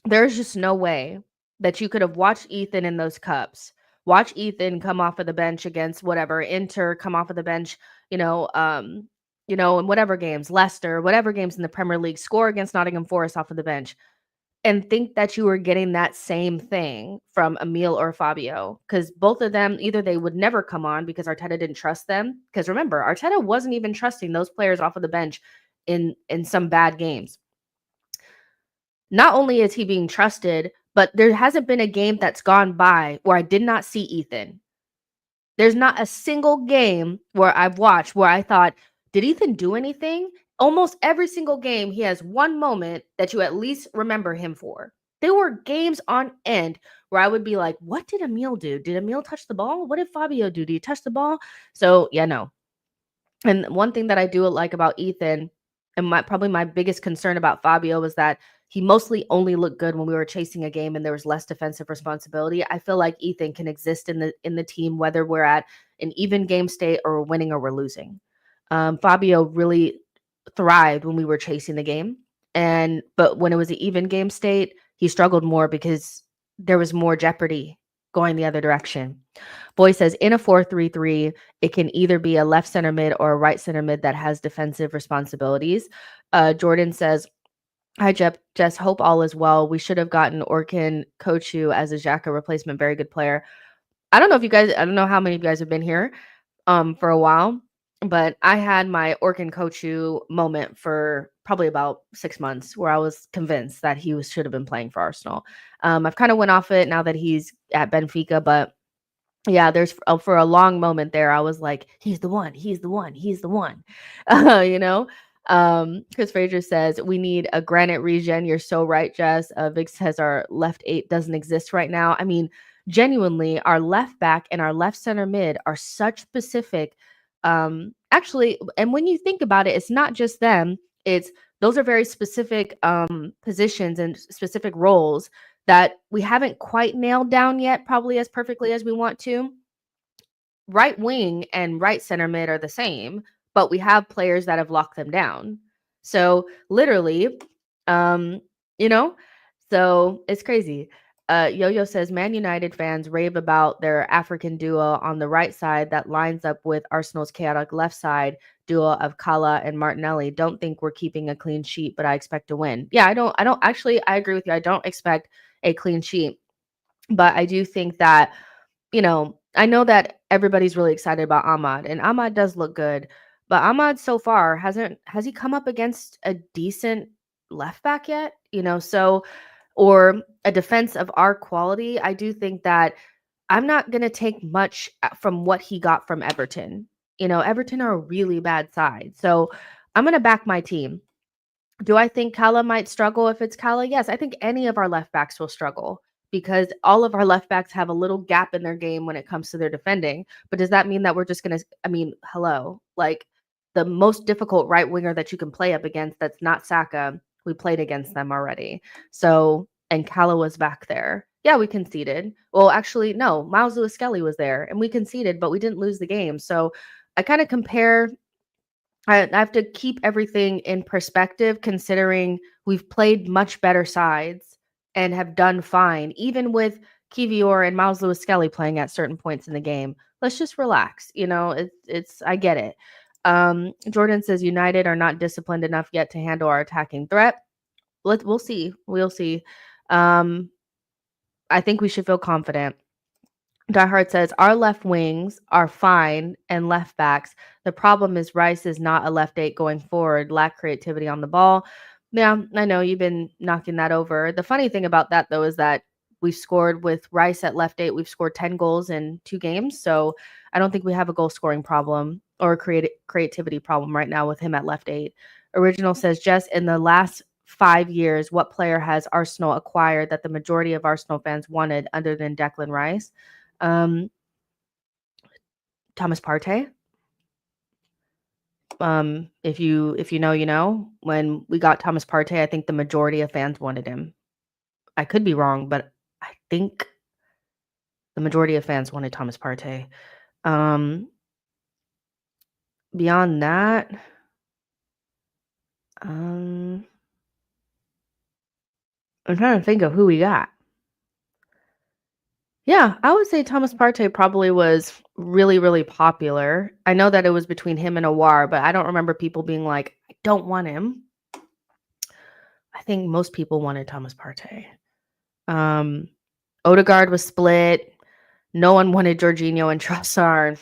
there's just no way that you could have watched Ethan in those cups. Watch Ethan come off of the bench against whatever, Inter, come off of the bench, in whatever games, Leicester, whatever games in the Premier League, score against Nottingham Forest off of the bench, and think that you were getting that same thing from Emil or Fabio, because both of them, either they would never come on because Arteta didn't trust them. Because remember, Arteta wasn't even trusting those players off of the bench in some bad games. Not only is he being trusted, but there hasn't been a game that's gone by where I did not see Ethan. There's not a single game where I've watched where I thought, did Ethan do anything? Almost every single game, he has one moment that you at least remember him for. There were games on end where I would be like, what did Emil do? Did Emil touch the ball? What did Fabio do? Did he touch the ball? So, yeah, no. And one thing that I do like about Ethan, and probably my biggest concern about Fabio, was that he mostly only looked good when we were chasing a game and there was less defensive responsibility. I feel like Ethan can exist in the team, whether we're at an even game state or we're winning or we're losing. Fabio really thrived when we were chasing the game, but when it was an even game state, he struggled more because there was more jeopardy going the other direction. Boy says in a 4-3-3, it can either be a left center mid or a right center mid that has defensive responsibilities. Jordan says, hi, Jess. Hope all is well. We should have gotten Orkin Kochu as a Xhaka replacement. Very good player. I don't know how many of you guys have been here for a while, but I had my Orkin Kochu moment for probably about 6 months where I was convinced that he should have been playing for Arsenal. I've kind of went off it now that he's at Benfica, but yeah, there's for a long moment there, I was like, he's the one, he's the one, he's the one. You know? Chris Fraser says, we need a granite regen. You're so right, Jess. Vic says our left 8 doesn't exist right now. I mean, genuinely, our left back and our left center mid are such specific. Actually, and when you think about it, it's not just them, those are very specific positions and specific roles that we haven't quite nailed down yet, probably as perfectly as we want to. Right wing and right center mid are the same, but we have players that have locked them down. So literally, you know, so it's crazy. Yo-Yo says, Man United fans rave about their African duo on the right side that lines up with Arsenal's chaotic left side duo of Kala and Martinelli. Don't think we're keeping a clean sheet, but I expect to win. Yeah, I don't actually, I agree with you. I don't expect a clean sheet, but I do think that, I know that everybody's really excited about Ahmad, and Ahmad does look good, but Ahmad so far has he come up against a decent left back yet? So, or a defense of our quality. I do think that I'm not going to take much from what he got from Everton. Everton are a really bad side. So I'm going to back my team. Do I think Kala might struggle if it's Kala? Yes, I think any of our left backs will struggle because all of our left backs have a little gap in their game when it comes to their defending. But does that mean that we're just going to, hello, like the most difficult right winger that you can play up against that's not Saka, we played against them already. So, and Kala was back there. Yeah, we conceded. Well, actually, no, Miles Lewis-Skelly was there and we conceded, but we didn't lose the game. So I kind of compare I have to keep everything in perspective, considering we've played much better sides and have done fine, even with Kivior and Miles Lewis-Skelly playing at certain points in the game. Let's just relax. It's I get it. Jordan says United are not disciplined enough yet to handle our attacking threat. We'll see. We'll see. I think we should feel confident. Diehard says, our left wings are fine and left backs. The problem is Reiss is not a left 8 going forward, lack creativity on the ball. Yeah, I know you've been knocking that over. The funny thing about that, though, is that we've scored with Reiss at left 8. We've scored 10 goals in 2 games. So I don't think we have a goal scoring problem or a creativity problem right now with him at left 8. Original says, Jess, in the last 5 years, what player has Arsenal acquired that the majority of Arsenal fans wanted other than Declan Rice? Thomas Partey. If you know, you know. When we got Thomas Partey, I think the majority of fans wanted him. I could be wrong, but I think the majority of fans wanted Thomas Partey. Beyond that, I'm trying to think of who we got. Yeah, I would say Thomas Partey probably was really, really popular. I know that it was between him and Aouar, but I don't remember people being like, I don't want him. I think most people wanted Thomas Partey. Odegaard was split. No one wanted Jorginho and Trossard.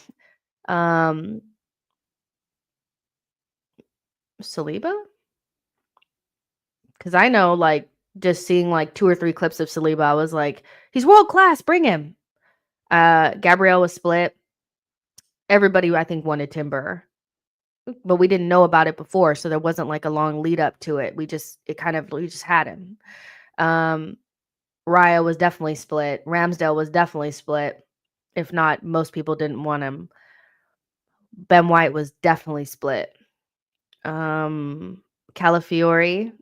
Saliba? Because I know, like, just seeing like 2 or 3 clips of Saliba, I was like, he's world class, bring him. Gabriel was split. Everybody, I think, wanted Timber, but we didn't know about it before, so there wasn't like a long lead up to it. We just had him. Raya was definitely split. Ramsdale was definitely split. If not, most people didn't want him. Ben White was definitely split. Calafiori.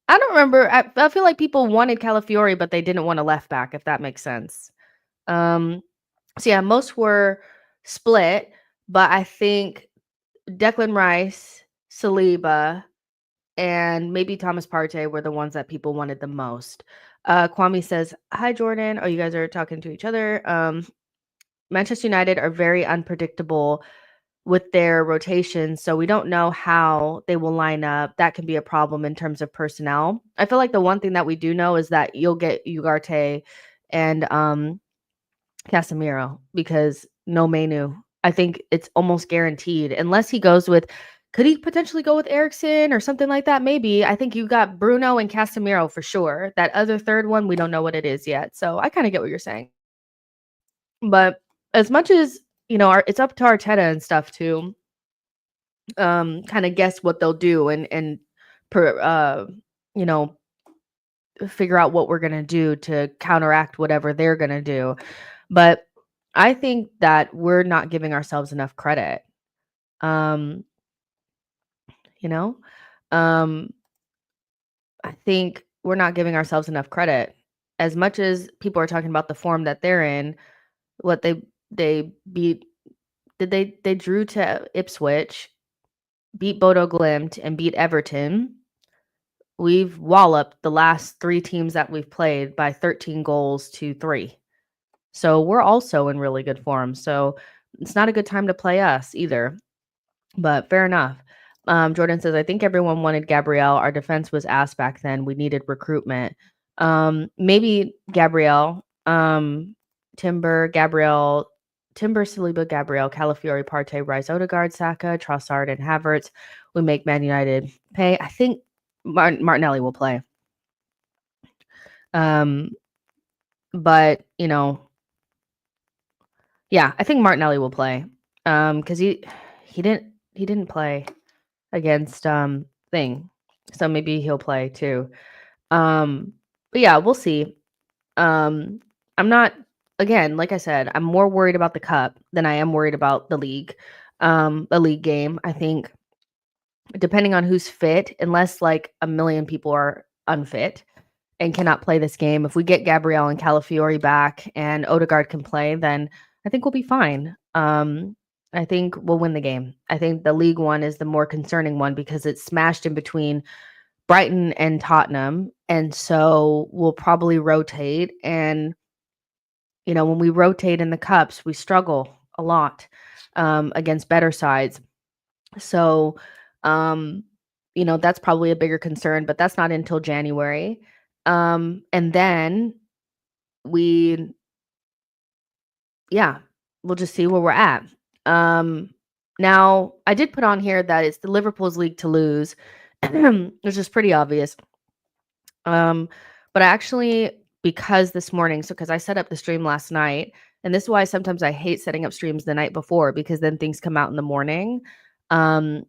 I don't remember. I feel like people wanted Calafiori, but they didn't want a left back, if that makes sense. So yeah, most were split, but I think Declan Rice, Saliba, and maybe Thomas Partey were the ones that people wanted the most. Kwame says, "Hi, Jordan." Oh, you guys are talking to each other. Manchester United are very unpredictable with their rotation, so we don't know how they will line up. That can be a problem in terms of personnel. I feel like the one thing that we do know is that you'll get Ugarte and Casemiro because no Menu. I think it's almost guaranteed unless he goes with. Could he potentially go with Ericsson or something like that? Maybe. I think you got Bruno and Casemiro for sure. That other third one, we don't know what it is yet. So I kind of get what you're saying. But as much as it's up to Arteta and stuff to kind of guess what they'll do and you know figure out what we're gonna do to counteract whatever they're gonna do. But I think that we're not giving ourselves enough credit. Um, you know, um, I think we're not giving ourselves enough credit. As much as people are talking about the form that they're in, what they beat they drew to Ipswich, beat Bodo Glimt, and beat Everton. We've walloped the last 3 teams that we've played by 13 goals to 3. So we're also in really good form. So it's not a good time to play us either. But fair enough. Jordan says, I think everyone wanted Gabrielle. Our defense was ass back then. We needed recruitment. Maybe Gabrielle, Timber, Saliba, Gabrielle, Calafiori, Partey, Reiss, Odegaard, Saka, Trossard, and Havertz. We make Man United pay. I think Martinelli will play. But yeah, I think Martinelli will play. Because he didn't play against Thing, so maybe he'll play too. But yeah, we'll see. I'm not, again, like I said, I'm more worried about the cup than I am worried about the league game. I think depending on who's fit, unless like a million people are unfit and cannot play this game, if we get Gabrielle and Calafiori back and Odegaard can play, then I think we'll be fine. I think we'll win the game. I think the League One is the more concerning one because it's smashed in between Brighton and Tottenham. And so we'll probably rotate. And, when we rotate in the cups, we struggle a lot against better sides. So, that's probably a bigger concern, but that's not until January. And then we'll just see where we're at. Now I did put on here that it's the Liverpool's league to lose, which is pretty obvious. But I actually, because this morning, because I set up the stream last night, and this is why sometimes I hate setting up streams the night before because then things come out in the morning. But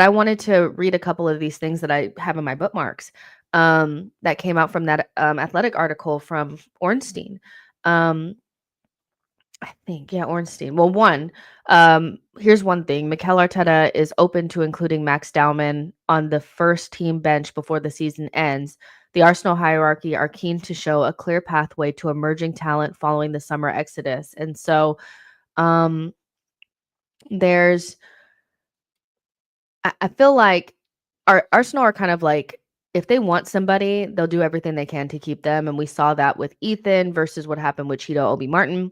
I wanted to read a couple of these things that I have in my bookmarks that came out from that athletic article from Ornstein. I think, yeah, Ornstein. Well, here's one thing. Mikel Arteta is open to including Max Dowman on the first team bench before the season ends. The Arsenal hierarchy are keen to show a clear pathway to emerging talent following the summer exodus. And so I feel like Arsenal are kind of like, if they want somebody, they'll do everything they can to keep them. And we saw that with Ethan versus what happened with Cheeto Obi Martin.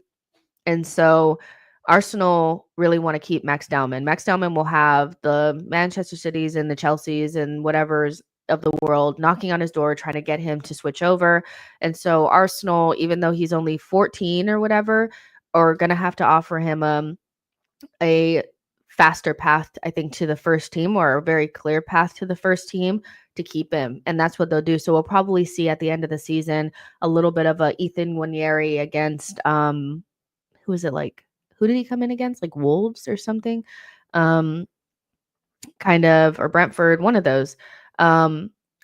And so Arsenal really want to keep Max Dowman. Max Dowman will have the Manchester Cities and the Chelseas and whatever's of the world knocking on his door, trying to get him to switch over. And so Arsenal, even though he's only 14 or whatever, are going to have to offer him a faster path, I think, to the first team, or a very clear path to the first team to keep him. And that's what they'll do. So we'll probably see at the end of the season a little bit of a Ethan Nwaneri against who is it, like, who did he come in against? Like Wolves or something? Kind of, or Brentford, one of those,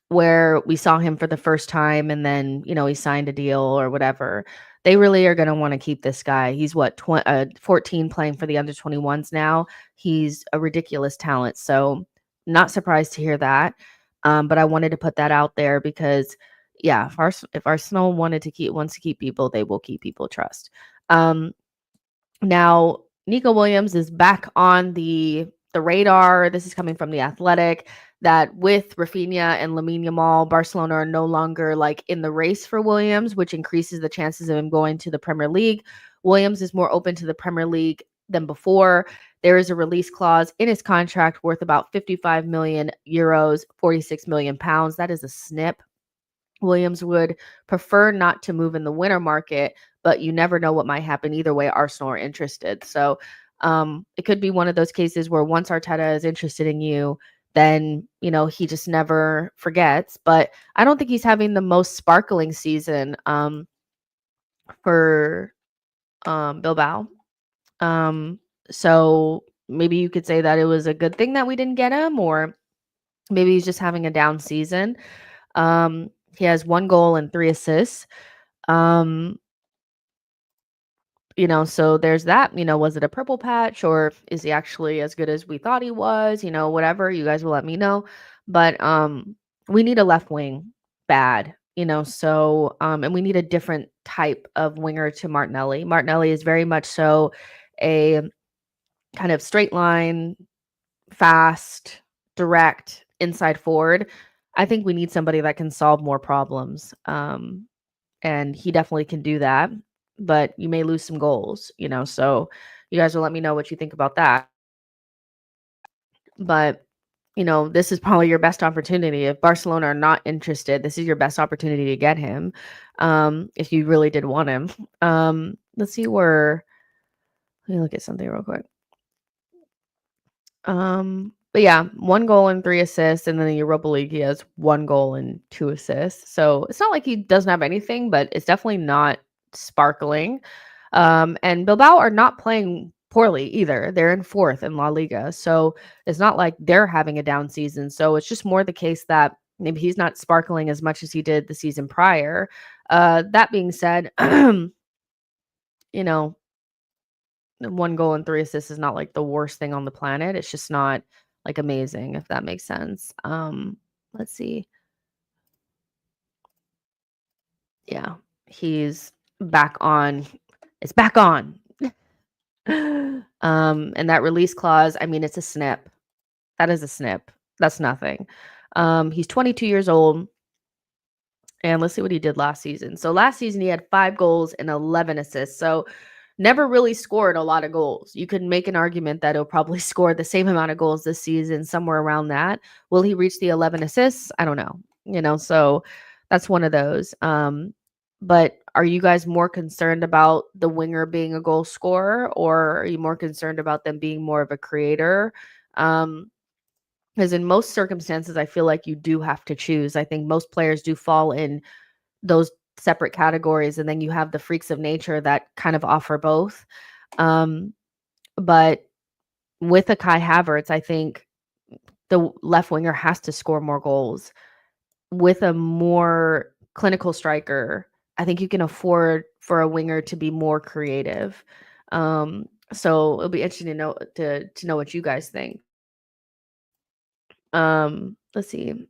where we saw him for the first time and then, he signed a deal or whatever. They really are going to want to keep this guy. He's 14 playing for the under 21s now. He's a ridiculous talent. So not surprised to hear that. But I wanted to put that out there because, yeah, if Arsenal wants to keep people, they will keep people, trust. Now, Nico Williams is back on the the radar. This is coming from The Athletic, that with Rafinha and Lamine Yamal, Barcelona are no longer like in the race for Williams, which increases the chances of him going to the Premier League. Williams is more open to the Premier League than before. There is a release clause in his contract worth about 55 million euros, 46 million pounds. That is a snip. Williams would prefer not to move in the winter market, but you never know what might happen. Either way, Arsenal are interested. So it could be one of those cases where once Arteta is interested in you, then, he just never forgets. But I don't think he's having the most sparkling season for Bilbao. So maybe you could say that it was a good thing that we didn't get him, or maybe he's just having a down season. He has 1 goal and 3 assists. So there's that. Was it a purple patch, or is he actually as good as we thought he was? Whatever, you guys will let me know. But we need a left wing bad, and we need a different type of winger to Martinelli. Martinelli is very much so a kind of straight line, fast, direct inside forward. I think we need somebody that can solve more problems. And he definitely can do that, but you may lose some goals, so you guys will let me know what you think about that. But, this is probably your best opportunity. If Barcelona are not interested, this is your best opportunity to get him, if you really did want him. Let me look at something real quick. But yeah, 1 goal and 3 assists, and then the Europa League, he has 1 goal and 2 assists. So it's not like he doesn't have anything, but it's definitely not sparkling. And Bilbao are not playing poorly either. They're in 4th in La Liga. So it's not like they're having a down season. So it's just more the case that maybe he's not sparkling as much as he did the season prior. That being said, 1 goal and 3 assists is not like the worst thing on the planet. It's just not like amazing, if that makes sense. Let's see. Yeah, he's back on. It's back on. And that release clause, I mean, it's a snip. That is a snip. That's nothing. He's 22 years old. And let's see what he did last season. So last season he had 5 goals and 11 assists. So never really scored a lot of goals. You could make an argument that he'll probably score the same amount of goals this season, somewhere around that. Will he reach the 11 assists? I don't know. So that's one of those. But are you guys more concerned about the winger being a goal scorer, or are you more concerned about them being more of a creator? Because in most circumstances, I feel like you do have to choose. I think most players do fall in those separate categories, and then you have the freaks of nature that kind of offer both. But with a Kai Havertz, I think the left winger has to score more goals. With a more clinical striker, I think you can afford for a winger to be more creative. So it'll be interesting to know what you guys think. Let's see.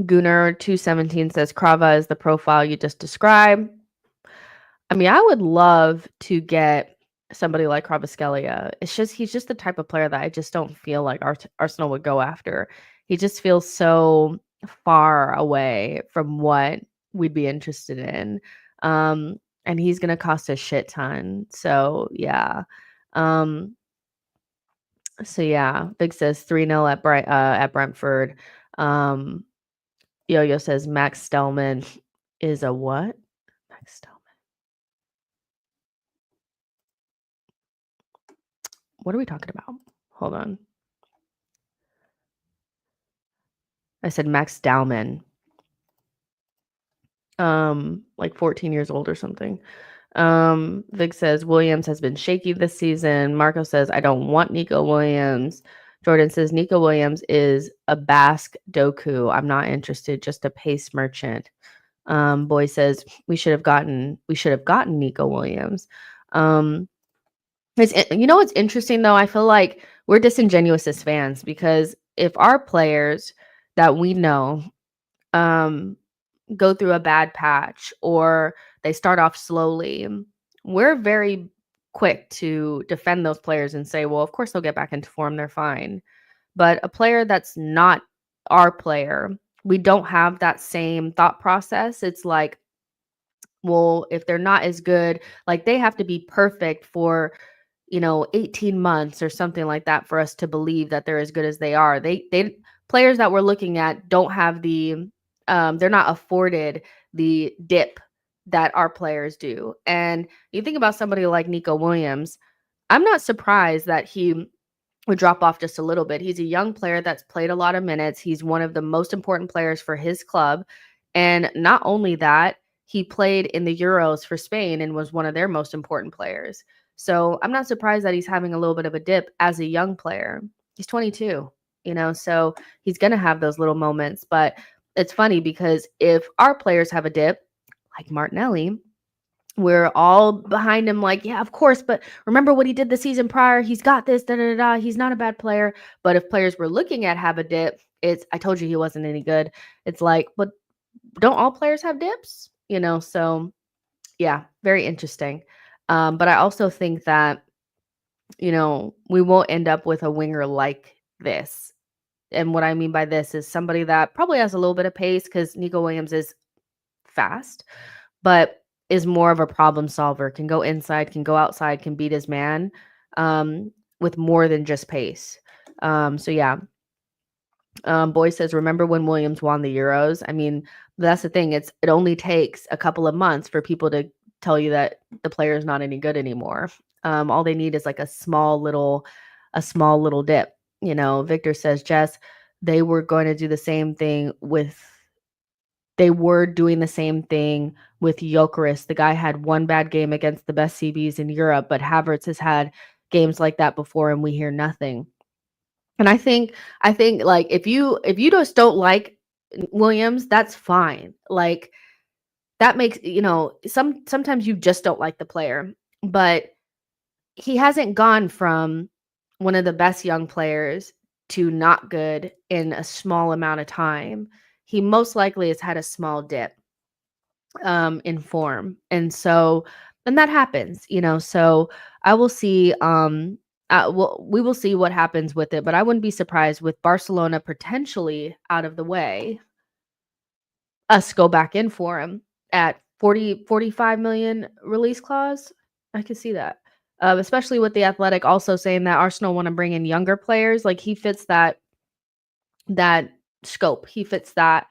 Gunnar 217 says Krava is the profile you just described. I mean, I would love to get somebody like Kvaratskhelia. He's just the type of player that I just don't feel like Arsenal would go after. He just feels so far away from what we'd be interested in. And he's gonna cost a shit ton. So yeah. Big says 3-0 at Brentford. Yo-Yo says Max Stellman is a what? Max Stellman. What are we talking about? Hold on. I said Max Dowman. Like 14 years old or something. Vic says Williams has been shaky this season. Marco says I don't want Nico Williams. Jordan says Nico Williams is a Basque Doku. I'm not interested, just a pace merchant. Boy says we should have gotten Nico Williams. What's interesting though? I feel like we're disingenuous as fans, because if our players that we know go through a bad patch or they start off slowly, we're very quick to defend those players and say, well, of course they'll get back into form. They're fine. But a player that's not our player, we don't have that same thought process. It's like, well, if they're not as good, like they have to be perfect for, 18 months or something like that for us to believe that they're as good as they are. They players that we're looking at don't have they're not afforded the dip that our players do. And you think about somebody like Nico Williams, I'm not surprised that he would drop off just a little bit. He's a young player that's played a lot of minutes. He's one of the most important players for his club. And not only that, he played in the Euros for Spain and was one of their most important players. So I'm not surprised that he's having a little bit of a dip as a young player. He's 22, so he's going to have those little moments. But it's funny because if our players have a dip, like Martinelli, we're all behind him like, yeah, of course, but remember what he did the season prior. He's got this, da da da. He's not a bad player. But if players we're looking at have a dip, I told you he wasn't any good. It's like, but don't all players have dips? So yeah, very interesting. But I also think that, we won't end up with a winger like this. And what I mean by this is somebody that probably has a little bit of pace because Nico Williams is fast, but is more of a problem solver, can go inside, can go outside, can beat his man, with more than just pace. So yeah. Boy says, remember when Williams won the Euros? I mean, that's the thing. It only takes a couple of months for people to tell you that the player is not any good anymore. All they need is like a small little dip. Victor says, Jess, they were doing the same thing with Gyökeres. The guy had one bad game against the best CBs in Europe, but Havertz has had games like that before and we hear nothing. And I think like if you just don't like Williams, that's fine. Like that makes, sometimes you just don't like the player, but he hasn't gone from one of the best young players to not good in a small amount of time. He most likely has had a small dip in form. And that happens, so I will see, we will see what happens with it, but I wouldn't be surprised with Barcelona potentially out of the way, us go back in for him at 45 million release clause. I could see that. Especially with the Athletic also saying that Arsenal want to bring in younger players. Like he fits that scope. He fits that.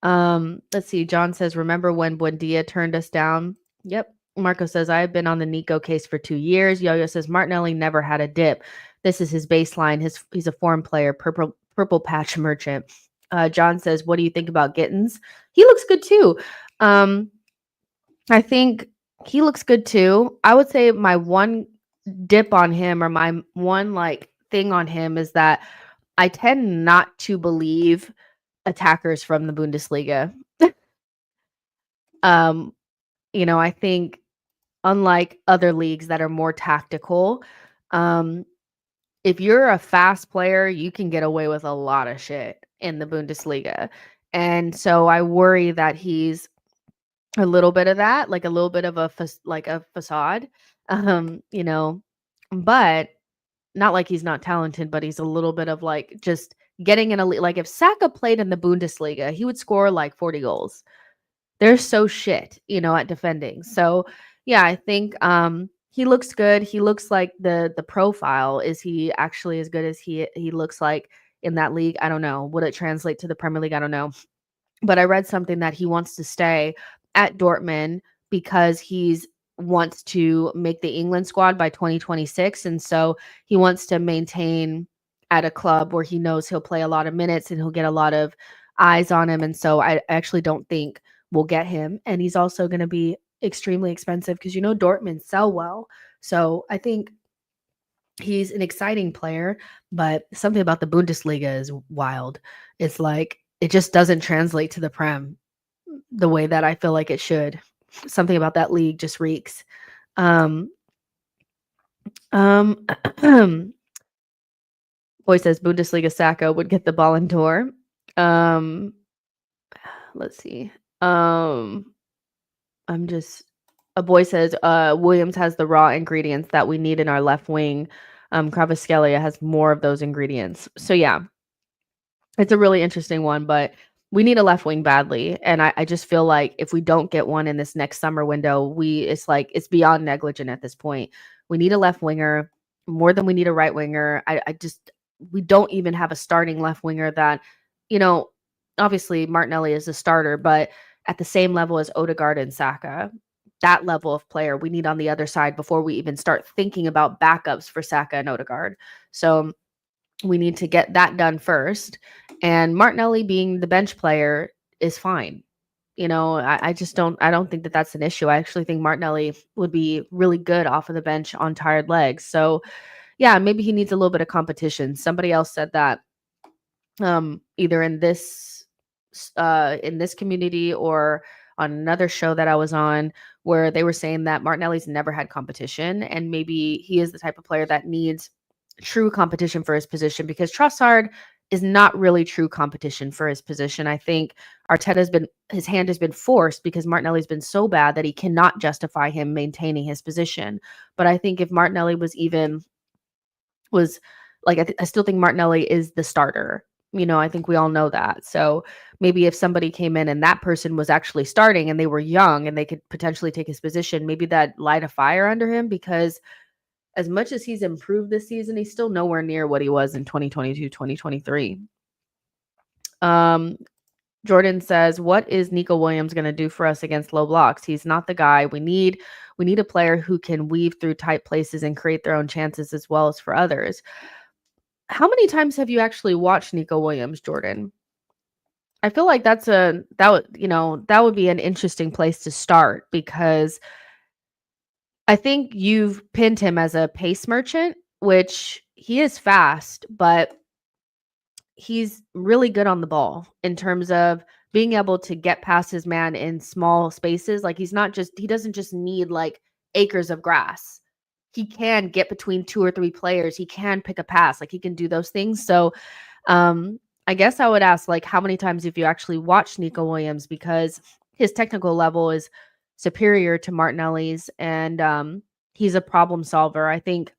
Let's see. John says, remember when Buendia turned us down? Yep. Marco says, I've been on the Nico case for 2 years. Yo-Yo says, Martinelli never had a dip. This is his baseline. He's a foreign player, purple patch merchant. John says, what do you think about Gittins? He looks good too. I think he looks good too. I would say my one dip on him, or my one like thing on him, is that I tend not to believe attackers from the Bundesliga. I think unlike other leagues that are more tactical, if you're a fast player, you can get away with a lot of shit in the Bundesliga. And so I worry that he's a little bit of that, like a little bit of a facade, but not like he's not talented, but he's a little bit of like just getting in a league. Like if Saka played in the Bundesliga, he would score like 40 goals. They're so shit, at defending. So yeah, I think he looks good. He looks like the profile. Is he actually as good as he looks like in that league? I don't know. Would it translate to the Premier League? I don't know. But I read something that he wants to stay at Dortmund because he's wants to make the England squad by 2026. And so he wants to maintain at a club where he knows he'll play a lot of minutes and he'll get a lot of eyes on him. And so I actually don't think we'll get him. And he's also going to be extremely expensive because, Dortmund sell well. So I think he's an exciting player, but something about the Bundesliga is wild. It's like, it just doesn't translate to the Prem the way that I feel like it should. Something about that league just reeks. Boy says Bundesliga Saka would get the Ballon d'Or. Let's see. I'm just A boy says, Williams has the raw ingredients that we need in our left wing. Kvaratskhelia has more of those ingredients. So yeah, it's a really interesting one, but we need a left wing badly. And I just feel like if we don't get one in this next summer window, it's beyond negligent at this point. We need a left winger more than we need a right winger. We don't even have a starting left winger that, obviously Martinelli is a starter, but at the same level as Odegaard and Saka. That level of player we need on the other side before we even start thinking about backups for Saka and Odegaard. So we need to get that done first. And Martinelli being the bench player is fine. I don't think that that's an issue. I actually think Martinelli would be really good off of the bench on tired legs. So yeah, maybe he needs a little bit of competition. Somebody else said that either in this community or on another show that I was on, where they were saying that Martinelli's never had competition, and maybe he is the type of player that needs true competition for his position, because Trossard is not really true competition for his position. I think his hand has been forced because Martinelli's been so bad that he cannot justify him maintaining his position. But I think if Martinelli was like, I still think Martinelli is the starter. I think we all know that. So maybe if somebody came in and that person was actually starting and they were young and they could potentially take his position, maybe that light a fire under him, because as much as he's improved this season, he's still nowhere near what he was in 2022, 2023. Jordan says, what is Nico Williams going to do for us against low blocks? He's not the guy. We need a player who can weave through tight places and create their own chances as well as for others. How many times have you actually watched Nico Williams, Jordan? I feel like that would be an interesting place to start, because I think you've pinned him as a pace merchant, which he is fast, but he's really good on the ball in terms of being able to get past his man in small spaces. Like he doesn't just need like acres of grass. He can get between 2 or 3 players. He can pick a pass. Like he can do those things. So I guess I would ask, like, how many times have you actually watched Nico Williams, because his technical level is superior to Martinelli's, and he's a problem solver. I think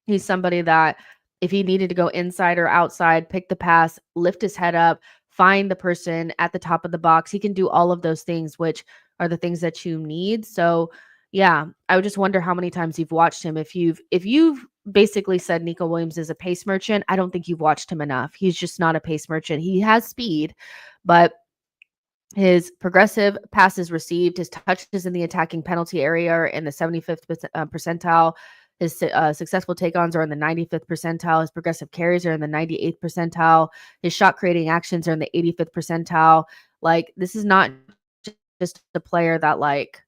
he's somebody that if he needed to go inside or outside, pick the pass, lift his head up, find the person at the top of the box, he can do all of those things, which are the things that you need. So yeah, I would just wonder how many times you've watched him. If you've basically said Nico Williams is a pace merchant, I don't think you've watched him enough. He's just not a pace merchant. He has speed, but his progressive passes received, his touches in the attacking penalty area are in the 75th percentile. His successful take-ons are in the 95th percentile. His progressive carries are in the 98th percentile. His shot creating actions are in the 85th percentile. Like, this is not just a player that like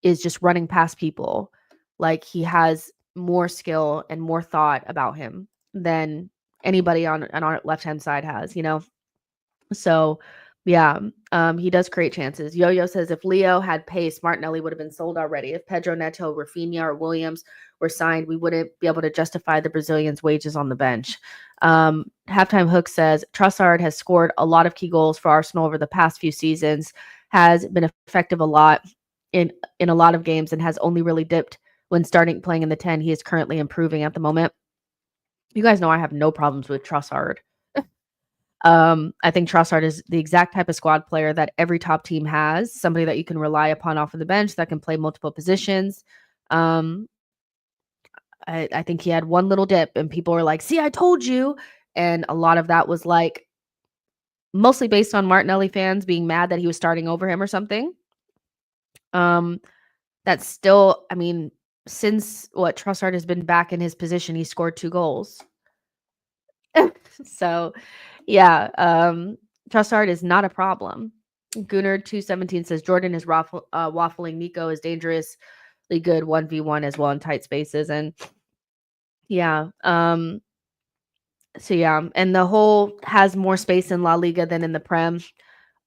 is just running past people. Like, he has more skill and more thought about him than anybody on our left-hand side has, So yeah, he does create chances. Yo-Yo says, if Leo had pace, Martinelli would have been sold already. If Pedro Neto, Rafinha, or Williams were signed, we wouldn't be able to justify the Brazilians' wages on the bench. Halftime Hook says, Trossard has scored a lot of key goals for Arsenal over the past few seasons, has been effective a lot in a lot of games, and has only really dipped when starting playing in the 10. He is currently improving at the moment. You guys know I have no problems with Trossard. I think Trossard is the exact type of squad player that every top team has, somebody that you can rely upon off of the bench that can play multiple positions. I think he had one little dip and people were like, see, I told you. And a lot of that was like mostly based on Martinelli fans being mad that he was starting over him or something. That's still, I mean, since Trossard has been back in his position, he scored 2 goals. So yeah, Trossard is not a problem. Gunnar217 says Jordan is waffling. Nico is dangerously good 1v1 as well in tight spaces. And yeah, so yeah, and the whole has more space in La Liga than in the Prem.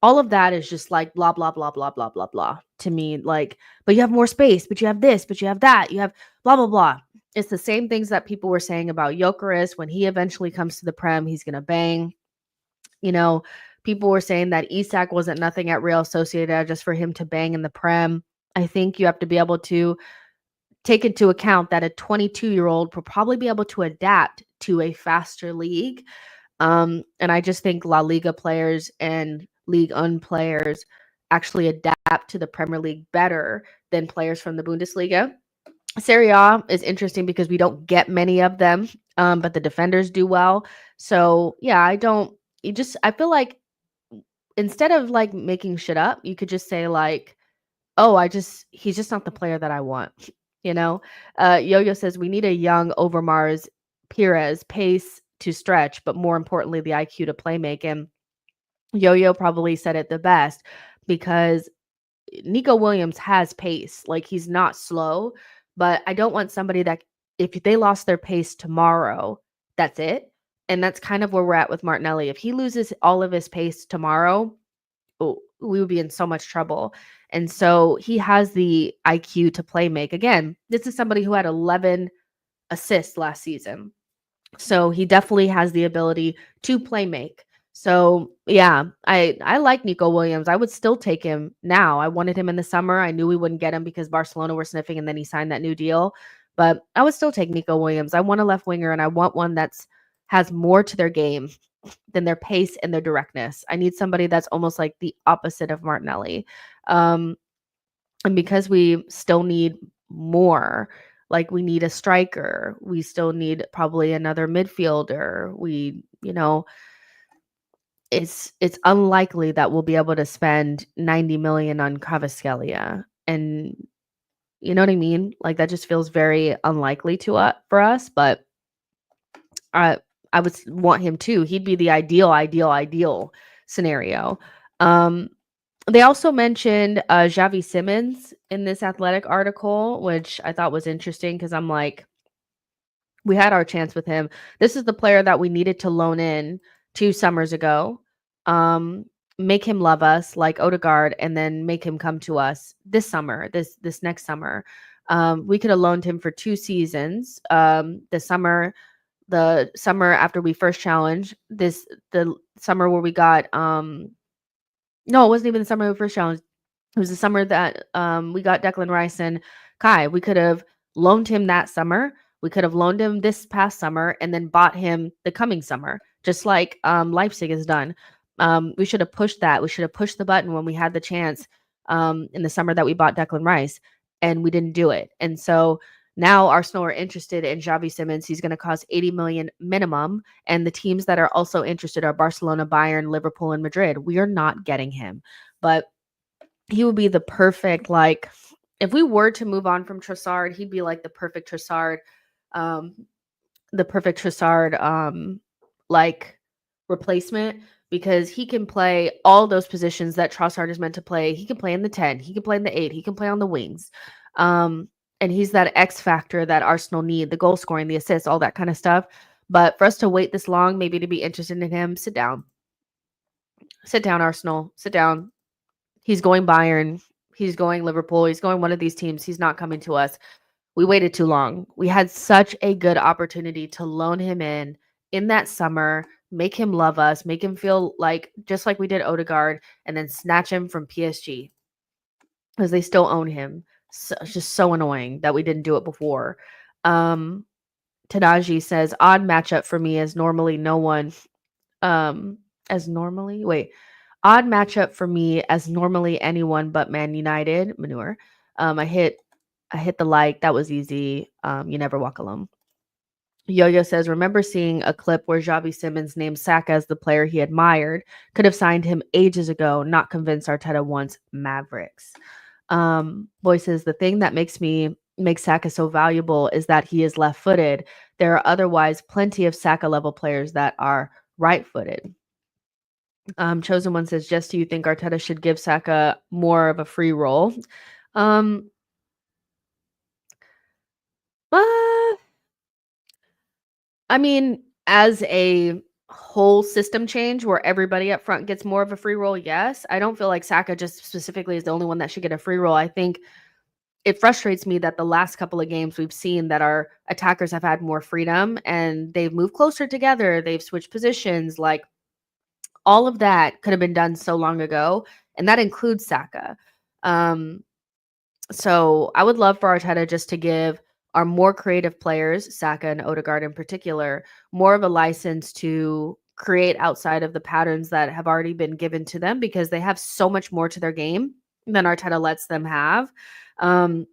All of that is just like blah, blah, blah, blah, blah, blah, blah to me. Like, but you have more space, but you have this, but you have that, you have blah, blah, blah. It's the same things that people were saying about Gyökeres. When he eventually comes to the Prem, he's going to bang. People were saying that Isak wasn't nothing at Real Sociedad just for him to bang in the Prem. I think you have to be able to take into account that a 22-year-old will probably be able to adapt to a faster league. And I just think La Liga players and League One players actually adapt to the Premier League better than players from the Bundesliga. Serie A is interesting because we don't get many of them, but the defenders do well. So yeah, I feel like instead of like making shit up, you could just say like, oh, he's just not the player that I want. You know, Yo-Yo says we need a young Overmars Pires, pace to stretch, but more importantly, the IQ to play make. And Yo-Yo probably said it the best because Nico Williams has pace. Like he's not slow, but I don't want somebody that if they lost their pace tomorrow, that's it. And that's kind of where we're at with Martinelli. If he loses all of his pace tomorrow, we would be in so much trouble. And so he has the IQ to play make. Again, this is somebody who had 11 assists last season. So he definitely has the ability to play make. So yeah, I like Nico Williams. I would still take him now. I wanted him in the summer. I knew we wouldn't get him because Barcelona were sniffing and then he signed that new deal. But I would still take Nico Williams. I want a left winger and I want one that's has more to their game than their pace and their directness. I need somebody that's almost like the opposite of Martinelli. Um, and because we still need more, like we need a striker, we still need probably another midfielder. It's unlikely that we'll be able to spend 90 million on Kvaratskhelia. And you know what I mean? Like that just feels very unlikely for us, but I would want him too. He'd be the ideal scenario. Um, they also mentioned Javi Simons in this Athletic article, which I thought was interesting because I'm like, we had our chance with him. This is the player that we needed to loan in 2 summers ago. Make him love us like Odegaard, and then make him come to us this summer, this next summer. We could have loaned him for 2 seasons. The summer after we first challenged, the summer where we got no, it wasn't even the summer we first challenged. It was the summer that we got Declan Rice and Kai. We could have loaned him that summer. We could have loaned him this past summer and then bought him the coming summer, just like Leipzig has done. We should have pushed that. We should have pushed the button when we had the chance in the summer that we bought Declan Rice, and we didn't do it. And so now Arsenal are interested in Javi Simons. He's going to cost 80 million minimum. And the teams that are also interested are Barcelona, Bayern, Liverpool, and Madrid. We are not getting him. But he would be the perfect, like, if we were to move on from Trossard, he'd be like the perfect Trossard, like replacement, because he can play all those positions that Trossard is meant to play. He can play in the 10, he can play in the 8, he can play on the wings. And he's that X factor that Arsenal need, the goal scoring, the assists, all that kind of stuff. But for us to wait this long, maybe to be interested in him, sit down. Sit down, Arsenal. Sit down. He's going Bayern. He's going Liverpool. He's going one of these teams. He's not coming to us. We waited too long. We had such a good opportunity to loan him in that summer, make him love us, make him feel like just like we did Odegaard, and then snatch him from PSG because they still own him. So, it's just so annoying that we didn't do it before. Tadaji says, odd matchup for me as normally no one odd matchup for me as normally anyone but Man United. Manure. I hit the like. That was easy. You never walk alone. Yo-Yo says, remember seeing a clip where Javi Simons named Saka as the player he admired. Could have signed him ages ago. Not convinced Arteta wants Mavericks. Boy says, the thing that makes Saka so valuable is that he is left-footed. There are otherwise plenty of Saka level players that are right-footed. Chosen One says, Jess, do you think Arteta should give Saka more of a free role? I mean, as a whole system change where everybody up front gets more of a free role, yes. I don't feel like Saka just specifically is the only one that should get a free role. I think it frustrates me that the last couple of games we've seen that our attackers have had more freedom and they've moved closer together. They've switched positions. Like all of that could have been done so long ago. And that includes Saka. So I would love for Arteta just to give our more creative players, Saka and Odegaard in particular, more of a license to create outside of the patterns that have already been given to them because they have so much more to their game than Arteta lets them have. Um,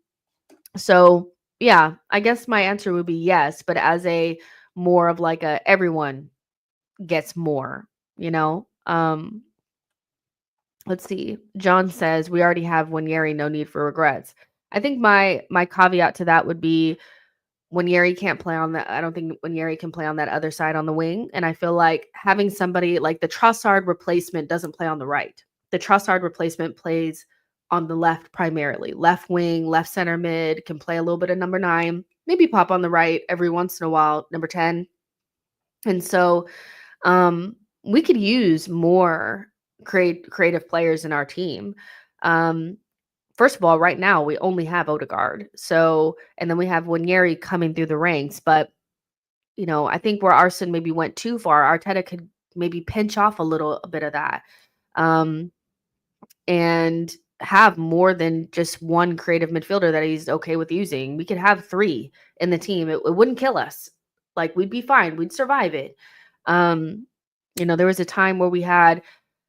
so yeah, I guess my answer would be yes, but as a more of like a everyone gets more, you know? Let's see. John says we already have Wanyeri, no need for regrets. I think my caveat to that would be Wanyeri can't play on that. I don't think Wanyeri can play on that other side on the wing. And I feel like having somebody like the Trossard replacement doesn't play on the right. The Trossard replacement plays on the left primarily. Left wing, left center mid, can play a little bit of number 9, maybe pop on the right every once in a while, number 10. And so we could use more creative players in our team. Um, First of all, right now we only have Odegaard. So, and then we have Wanyeri coming through the ranks. But, I think where Arsene maybe went too far, Arteta could maybe pinch off a little bit of that. And have more than just one creative midfielder that he's okay with using. We could have 3 in the team. It wouldn't kill us. Like we'd be fine. We'd survive it. There was a time where we had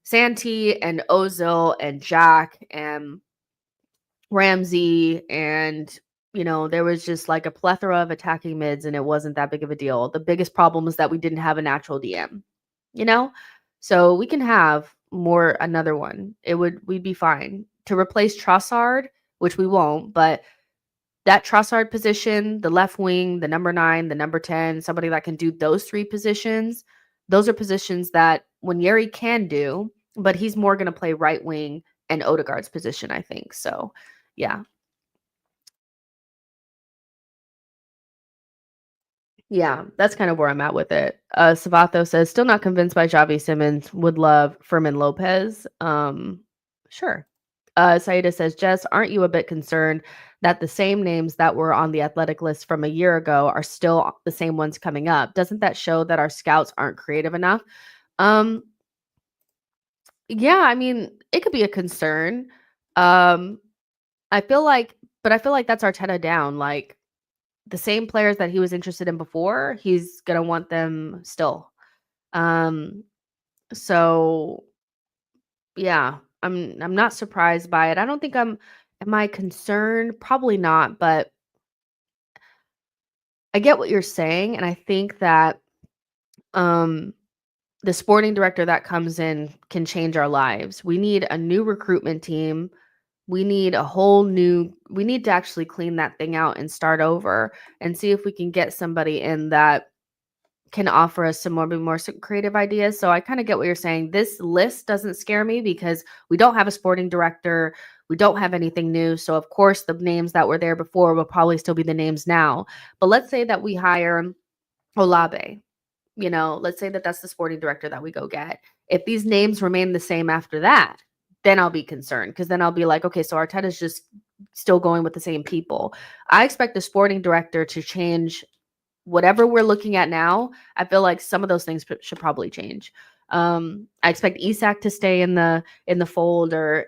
Santi and Ozil and Jack and Ramsey and there was just like a plethora of attacking mids and it wasn't that big of a deal. The biggest problem is that we didn't have a natural DM, you know? So we can have another one. We'd be fine. To replace Trossard, which we won't, but that Trossard position, the left wing, the number 9, the number 10, somebody that can do those 3 positions, those are positions that Wanyeri can do, but he's more going to play right wing and Odegaard's position, I think. So, yeah. Yeah, that's kind of where I'm at with it. Savato says, still not convinced by Javi Simons. Would love Fermin Lopez. Sure. Saida says, Jess, aren't you a bit concerned that the same names that were on the athletic list from a year ago are still the same ones coming up? Doesn't that show that our scouts aren't creative enough? Um, yeah, I mean, it could be a concern. Um, I feel like that's Arteta down. Like, the same players that he was interested in before, he's gonna want them still. Um, so yeah, I'm not surprised by it. I don't think am I concerned? Probably not, but I get what you're saying, and I think that um the sporting director that comes in can change our lives. We need a new recruitment team. We need we need to actually clean that thing out and start over and see if we can get somebody in that can offer us some creative ideas. So I kind of get what you're saying. This list doesn't scare me because we don't have a sporting director. We don't have anything new. So of course the names that were there before will probably still be the names now. But let's say that we hire Olabe. Let's say that that's the sporting director that we go get. If these names remain the same after that, then I'll be concerned because then I'll be like, okay, so Arteta's just still going with the same people. I expect the sporting director to change whatever we're looking at now. I feel like some of those things should probably change. I expect Isak to stay in the fold or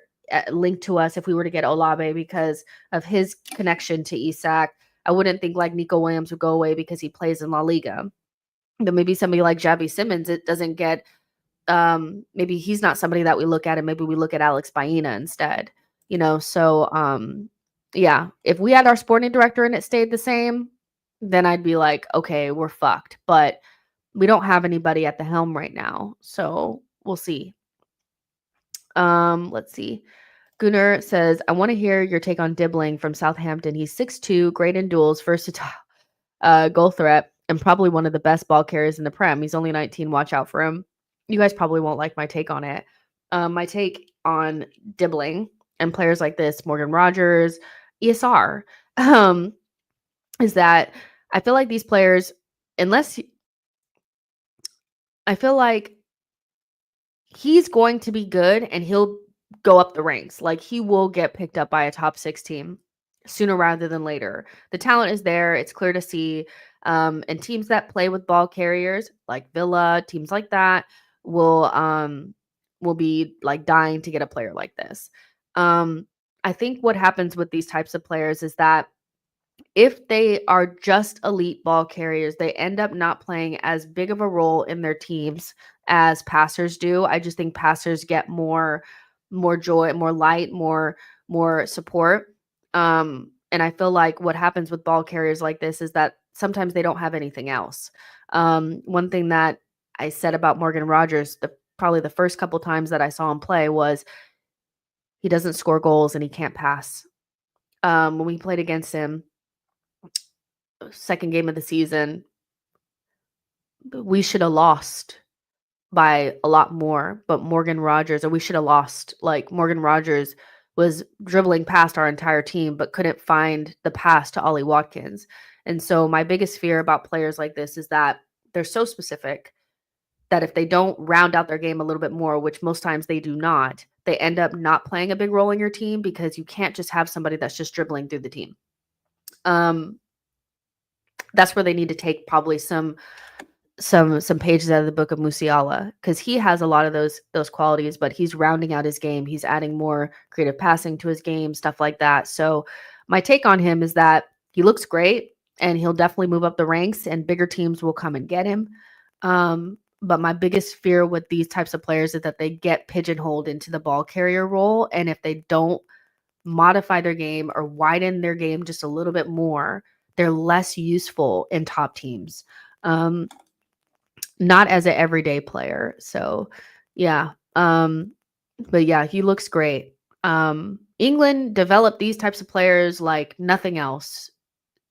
linked to us if we were to get Olabe because of his connection to Isak. I wouldn't think like Nico Williams would go away because he plays in La Liga. But maybe somebody like Javi Simons, it doesn't get. Maybe he's not somebody that we look at, and maybe we look at Alex Baena instead. So yeah, if we had our sporting director and it stayed the same, then I'd be like, okay, we're fucked. But we don't have anybody at the helm right now. So we'll see. Let's see. Gunnar says, I want to hear your take on Dibling from Southampton. He's 6'2", great in duels, versatile, goal threat, and probably one of the best ball carriers in the Prem. He's only 19. Watch out for him. You guys probably won't like my take on it. My take on Dibling and players like this, Morgan Rogers, ESR, is that I feel like these players, I feel like he's going to be good and he'll go up the ranks. Like he will get picked up by a top 6 team sooner rather than later. The talent is there. It's clear to see. And teams that play with ball carriers like Villa, teams like that will be like dying to get a player like this. I think what happens with these types of players is that if they are just elite ball carriers, they end up not playing as big of a role in their teams as passers do. I just think passers get more joy, more light, more support. And I feel like what happens with ball carriers like this is that sometimes they don't have anything else. One thing that I said about Morgan Rogers, probably the first couple times that I saw him play, was he doesn't score goals and he can't pass. When we played against him, second game of the season, we should have lost by a lot more, but Morgan Rogers, or we should have lost. Like, Morgan Rogers was dribbling past our entire team, but couldn't find the pass to Ollie Watkins. And so my biggest fear about players like this is that they're so specific that if they don't round out their game a little bit more, which most times they do not, they end up not playing a big role in your team because you can't just have somebody that's just dribbling through the team. That's where they need to take probably some pages out of the book of Musiala, because he has a lot of those qualities, but he's rounding out his game. He's adding more creative passing to his game, stuff like that. So my take on him is that he looks great and he'll definitely move up the ranks and bigger teams will come and get him. But my biggest fear with these types of players is that they get pigeonholed into the ball carrier role. And if they don't modify their game or widen their game just a little bit more, they're less useful in top teams. Not as an everyday player. So yeah. But yeah, he looks great. England developed these types of players like nothing else.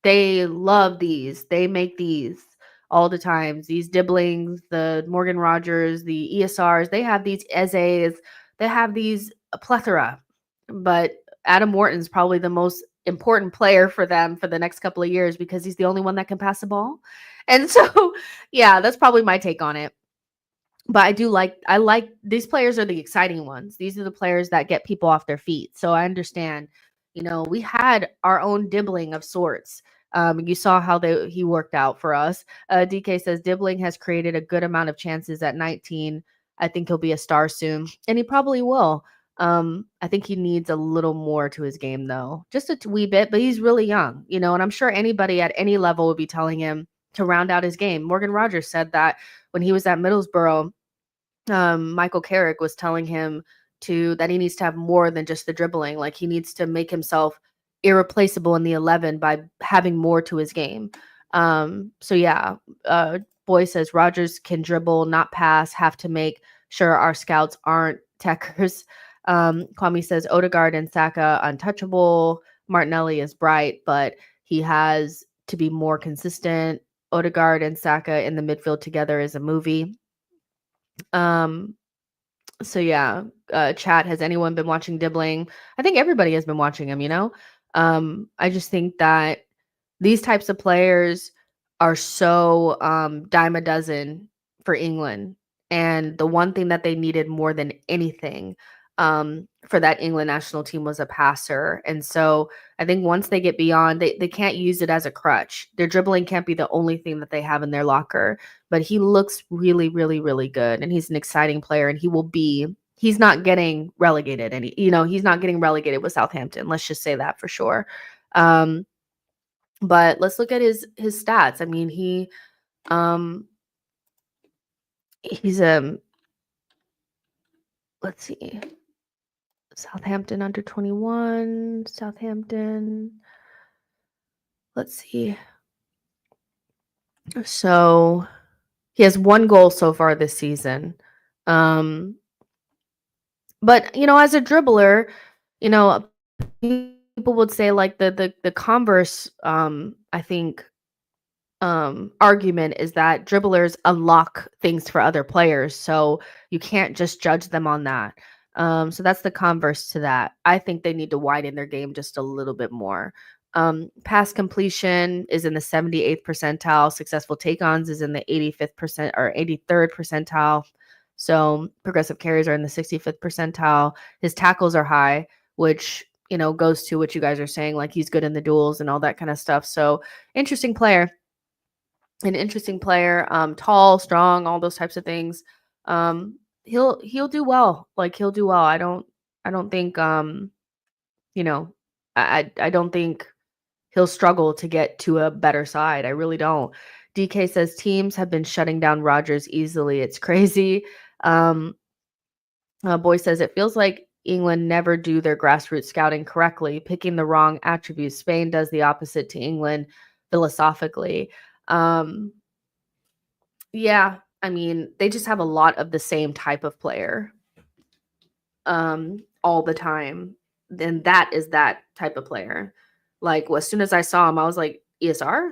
They love these. They make these all the times. These Diblings, the Morgan Rogers, the ESRs, they have these Ezes, they have these a plethora. But Adam Wharton's probably the most important player for them for the next couple of years because he's the only one that can pass the ball. And so, yeah, that's probably my take on it. But I like these players are the exciting ones. These are the players that get people off their feet. So I understand, we had our own Dibling of sorts. You saw how he worked out for us. DK says Dibling has created a good amount of chances at 19. I think he'll be a star soon, and he probably will. I think he needs a little more to his game, though, just a wee bit. But he's really young, and I'm sure anybody at any level would be telling him to round out his game. Morgan Rogers said that when he was at Middlesbrough. Michael Carrick was telling him that he needs to have more than just the dribbling. Like, he needs to make himself irreplaceable in the 11 by having more to his game. So yeah, Boy says Rogers can dribble, not pass, have to make sure our scouts aren't techers. Kwame says Odegaard and Saka untouchable. Martinelli is bright, but he has to be more consistent. Odegaard and Saka in the midfield together is a movie. So yeah, chat, has anyone been watching Dibling? I think everybody has been watching him, I just think that these types of players are so dime a dozen for England. And the one thing that they needed more than anything for that England national team was a passer. And so I think once they get beyond, they can't use it as a crutch. Their dribbling can't be the only thing that they have in their locker. But he looks really, really, really good. And he's an exciting player. And he's not getting relegated. And he's not getting relegated with Southampton. Let's just say that for sure. But let's look at his stats. I mean, he's let's see. Southampton under 21, Southampton. Let's see. So he has 1 goal so far this season. But as a dribbler, people would say like the converse I think argument is that dribblers unlock things for other players, so you can't just judge them on that. So that's the converse to that. I think they need to widen their game just a little bit more. Pass completion is in the 78th percentile. Successful take-ons is in the 85th percent or 83rd percentile. So progressive carries are in the 65th percentile. His tackles are high, which goes to what you guys are saying, like he's good in the duels and all that kind of stuff. So interesting player. An interesting player, tall, strong, all those types of things. He'll do well. Like, he'll do well. I don't think you know, I don't think he'll struggle to get to a better side. I really don't. DK says teams have been shutting down Rodgers easily. It's crazy. Um, Boy says it feels like England never do their grassroots scouting correctly, picking the wrong attributes. Spain does the opposite to England philosophically. Um, yeah, I mean, they just have a lot of the same type of player all the time. Then that is that type of player. Like, well, as soon as I saw him, I was like, ESR?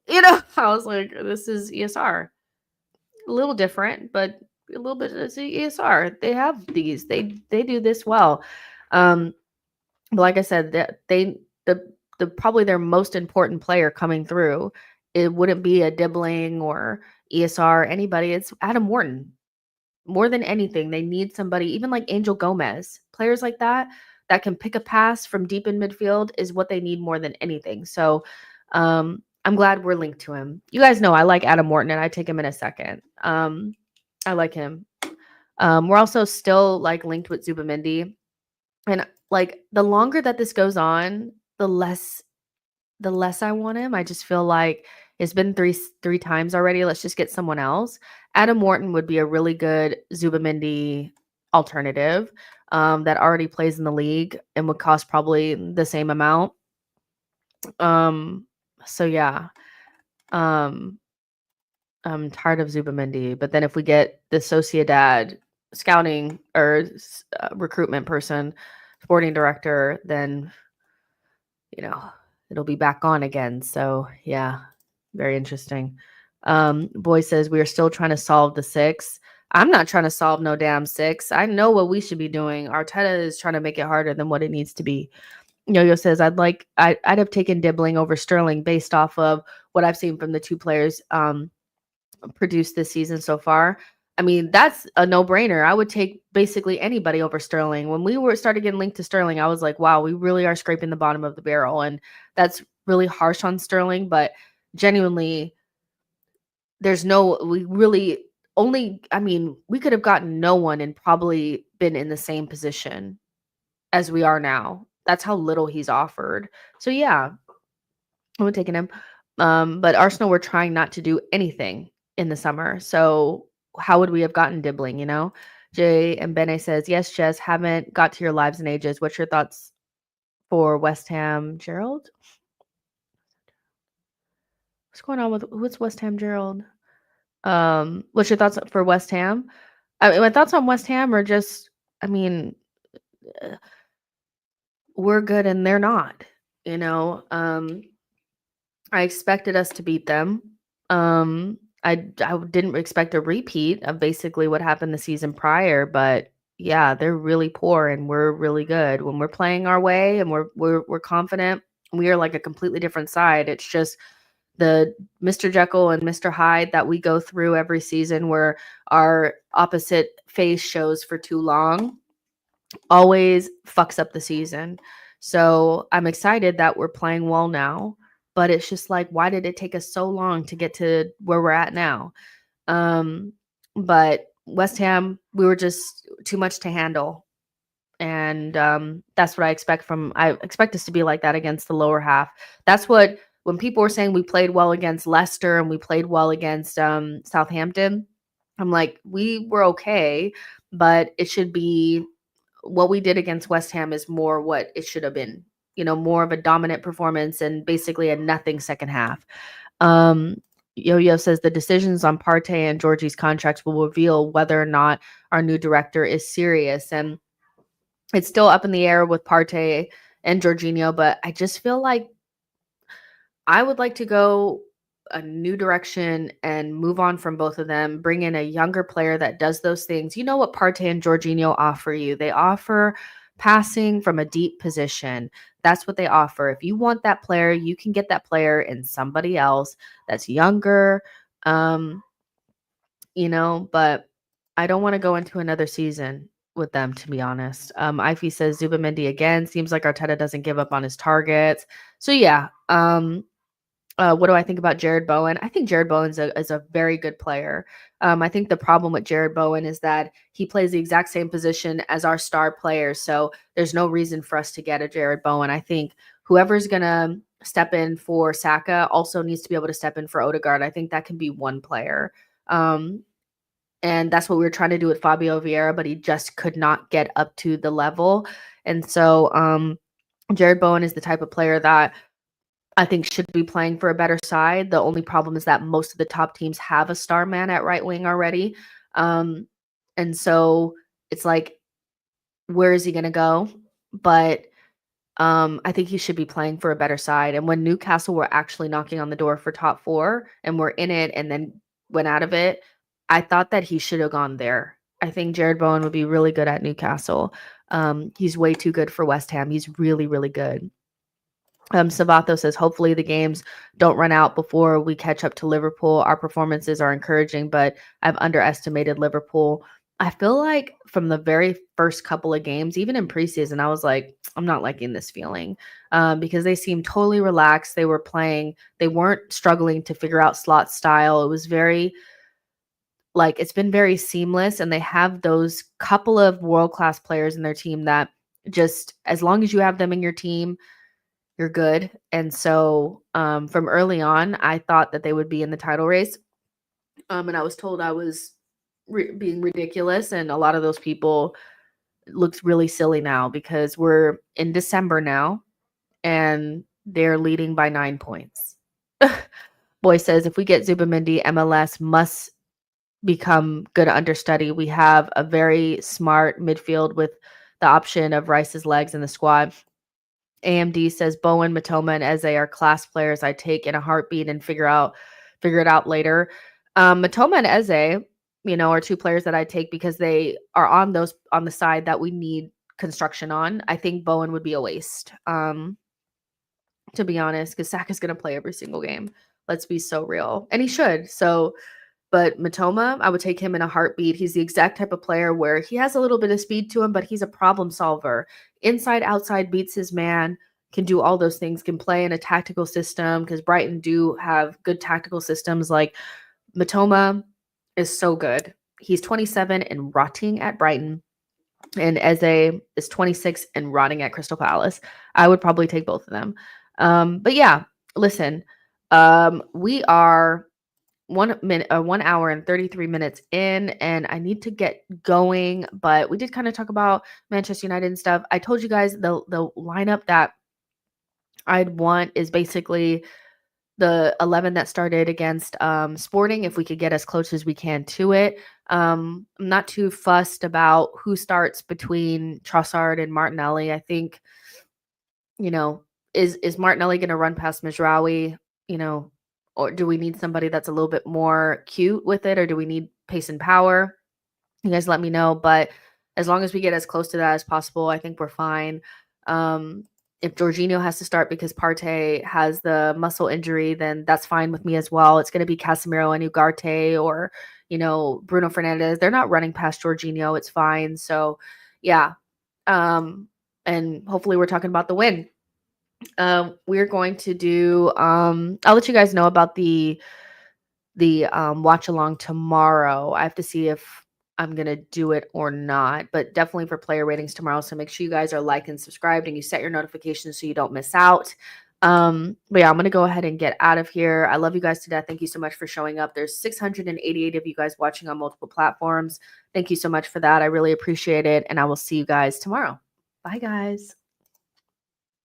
I was like, this is ESR. A little different, but a little bit of ESR. They have these. They do this well. But like I said, the probably their most important player coming through, it wouldn't be a Dibling or ESR, anybody. It's Adam Wharton. More than anything, they need somebody, even like Angel Gomez, players like that can pick a pass from deep in midfield is what they need more than anything. So I'm glad we're linked to him. You guys know I like Adam Wharton and I take him in a second. I like him. We're also still like linked with Zubimendi. And like the longer that this goes on, the less I want him. I just feel like it's been three times already. Let's just get someone else. Adam Wharton would be a really good Zubimendi alternative that already plays in the league and would cost probably the same amount. So yeah. I'm tired of Zubimendi, but then if we get the Sociedad scouting or recruitment person, sporting director, then it'll be back on again. So yeah, very interesting. Boy says we are still trying to solve the 6. I'm not trying to solve no damn 6. I know what we should be doing. Arteta is trying to make it harder than what it needs to be. Yo-Yo says I'd have taken Dibling over Sterling based off of what I've seen from the two players produced this season so far. I mean, that's a no-brainer. I would take basically anybody over Sterling. When we started getting linked to Sterling, I was like, wow, we really are scraping the bottom of the barrel. And that's really harsh on Sterling, but genuinely, we could have gotten no one and probably been in the same position as we are now. That's how little he's offered. So yeah, I'm taking him. But Arsenal were trying not to do anything in the summer. So how would we have gotten Dibling, Jay and Bene says, yes, Jess, haven't got to your lives and ages. What's your thoughts for West Ham Gerald? What's going on with what's West Ham Gerald? What's your thoughts for West Ham? I mean, my thoughts on West Ham are just, I mean, we're good and they're not, I expected us to beat them. I didn't expect a repeat of basically what happened the season prior, but yeah, they're really poor and we're really good. When we're playing our way and we're confident, we are like a completely different side. It's just the Mr. Jekyll and Mr. Hyde that we go through every season where our opposite face shows for too long always fucks up the season. So I'm excited that we're playing well now, but it's just like, why did it take us so long to get to where we're at now? But West Ham, we were just too much to handle. And that's what I expect us to be like that against the lower half. That's when people were saying we played well against Leicester and we played well against Southampton, I'm like, we were okay, but it should be what we did against West Ham is more what it should have been, more of a dominant performance and basically a nothing second half. Yo-Yo says the decisions on Partey and Georgie's contracts will reveal whether or not our new director is serious. And it's still up in the air with Partey and Jorginho, but I just feel like I would like to go a new direction and move on from both of them, bring in a younger player that does those things. You know what Partey and Jorginho offer you? They offer passing from a deep position. That's what they offer. If you want that player, you can get that player in somebody else that's younger, but I don't want to go into another season with them, to be honest. Ify says Zubimendi again. Seems like Arteta doesn't give up on his targets. So yeah, What do I think about Jared Bowen? I think Jared Bowen is a very good player. I think the problem with Jared Bowen is that he plays the exact same position as our star player. So there's no reason for us to get a Jared Bowen. I think whoever's going to step in for Saka also needs to be able to step in for Odegaard. I think that can be one player. And that's what we were trying to do with Fabio Vieira, but he just could not get up to the level. And so Jared Bowen is the type of player that I think should be playing for a better side. The only problem is that most of the top teams have a star man at right wing already. And so it's like, where is he going to go? But I think he should be playing for a better side. And when Newcastle were actually knocking on the door for top 4 and were in it and then went out of it, I thought that he should have gone there. I think Jared Bowen would be really good at Newcastle. He's way too good for West Ham. He's really, really good. Savato says, hopefully the games don't run out before we catch up to Liverpool. Our performances are encouraging, but I've underestimated Liverpool. I feel like from the very first couple of games, even in preseason, I was like, I'm not liking this feeling because they seemed totally relaxed. They were playing. They weren't struggling to figure out slot style. It was very it's been very seamless, and they have those couple of world-class players in their team that just, as long as you have them in your team, you're good. And so from early on, I thought that they would be in the title race. And I was told I was being ridiculous. And a lot of those people looked really silly now because we're in December now and they're leading by 9 points. Boy says, if we get Zubimendi, MLS must become good understudy. We have a very smart midfield with the option of Reiss's legs in the squad. AMD says Bowen, Matoma, and Eze are class players I take in a heartbeat and figure it out later. Matoma and Eze, are 2 players that I take because they are on the side that we need construction on. I think Bowen would be a waste, to be honest, because Saka's going to play every single game. Let's be so real. And he should. But Matoma, I would take him in a heartbeat. He's the exact type of player where he has a little bit of speed to him, but he's a problem solver. Inside, outside, beats his man, can do all those things, can play in a tactical system because Brighton do have good tactical systems. Like Matoma is so good. He's 27 and rotting at Brighton, and Eze is 26 and rotting at Crystal Palace. I would probably take both of them. But yeah, listen, we are 1 hour and 33 minutes in, and I need to get going, but we did kind of talk about Manchester United and stuff. I told you guys the lineup that I'd want is basically the 11 that started against Sporting, if we could get as close as we can to it. I'm not too fussed about who starts between Trossard and Martinelli. I think, is Martinelli going to run past Mizraoui, or do we need somebody that's a little bit more cute with it, or do we need pace and power? You guys let me know, but as long as we get as close to that as possible, I think we're fine. If Jorginho has to start because Partey has the muscle injury, then that's fine with me as well. It's going to be Casemiro and Ugarte or, Bruno Fernandes. They're not running past Jorginho. It's fine. So, yeah. And hopefully we're talking about the win. We're going to do I'll let you guys know about the watch along tomorrow. I have to see if I'm gonna do it or not, but definitely for player ratings tomorrow. So make sure you guys are like and subscribed and you set your notifications so you don't miss out. But yeah, I'm gonna go ahead and get out of here. I love you guys to death. Thank you so much for showing up. There's 688 of you guys watching on multiple platforms. Thank you so much for that. I really appreciate it, and I will see you guys tomorrow. Bye, guys.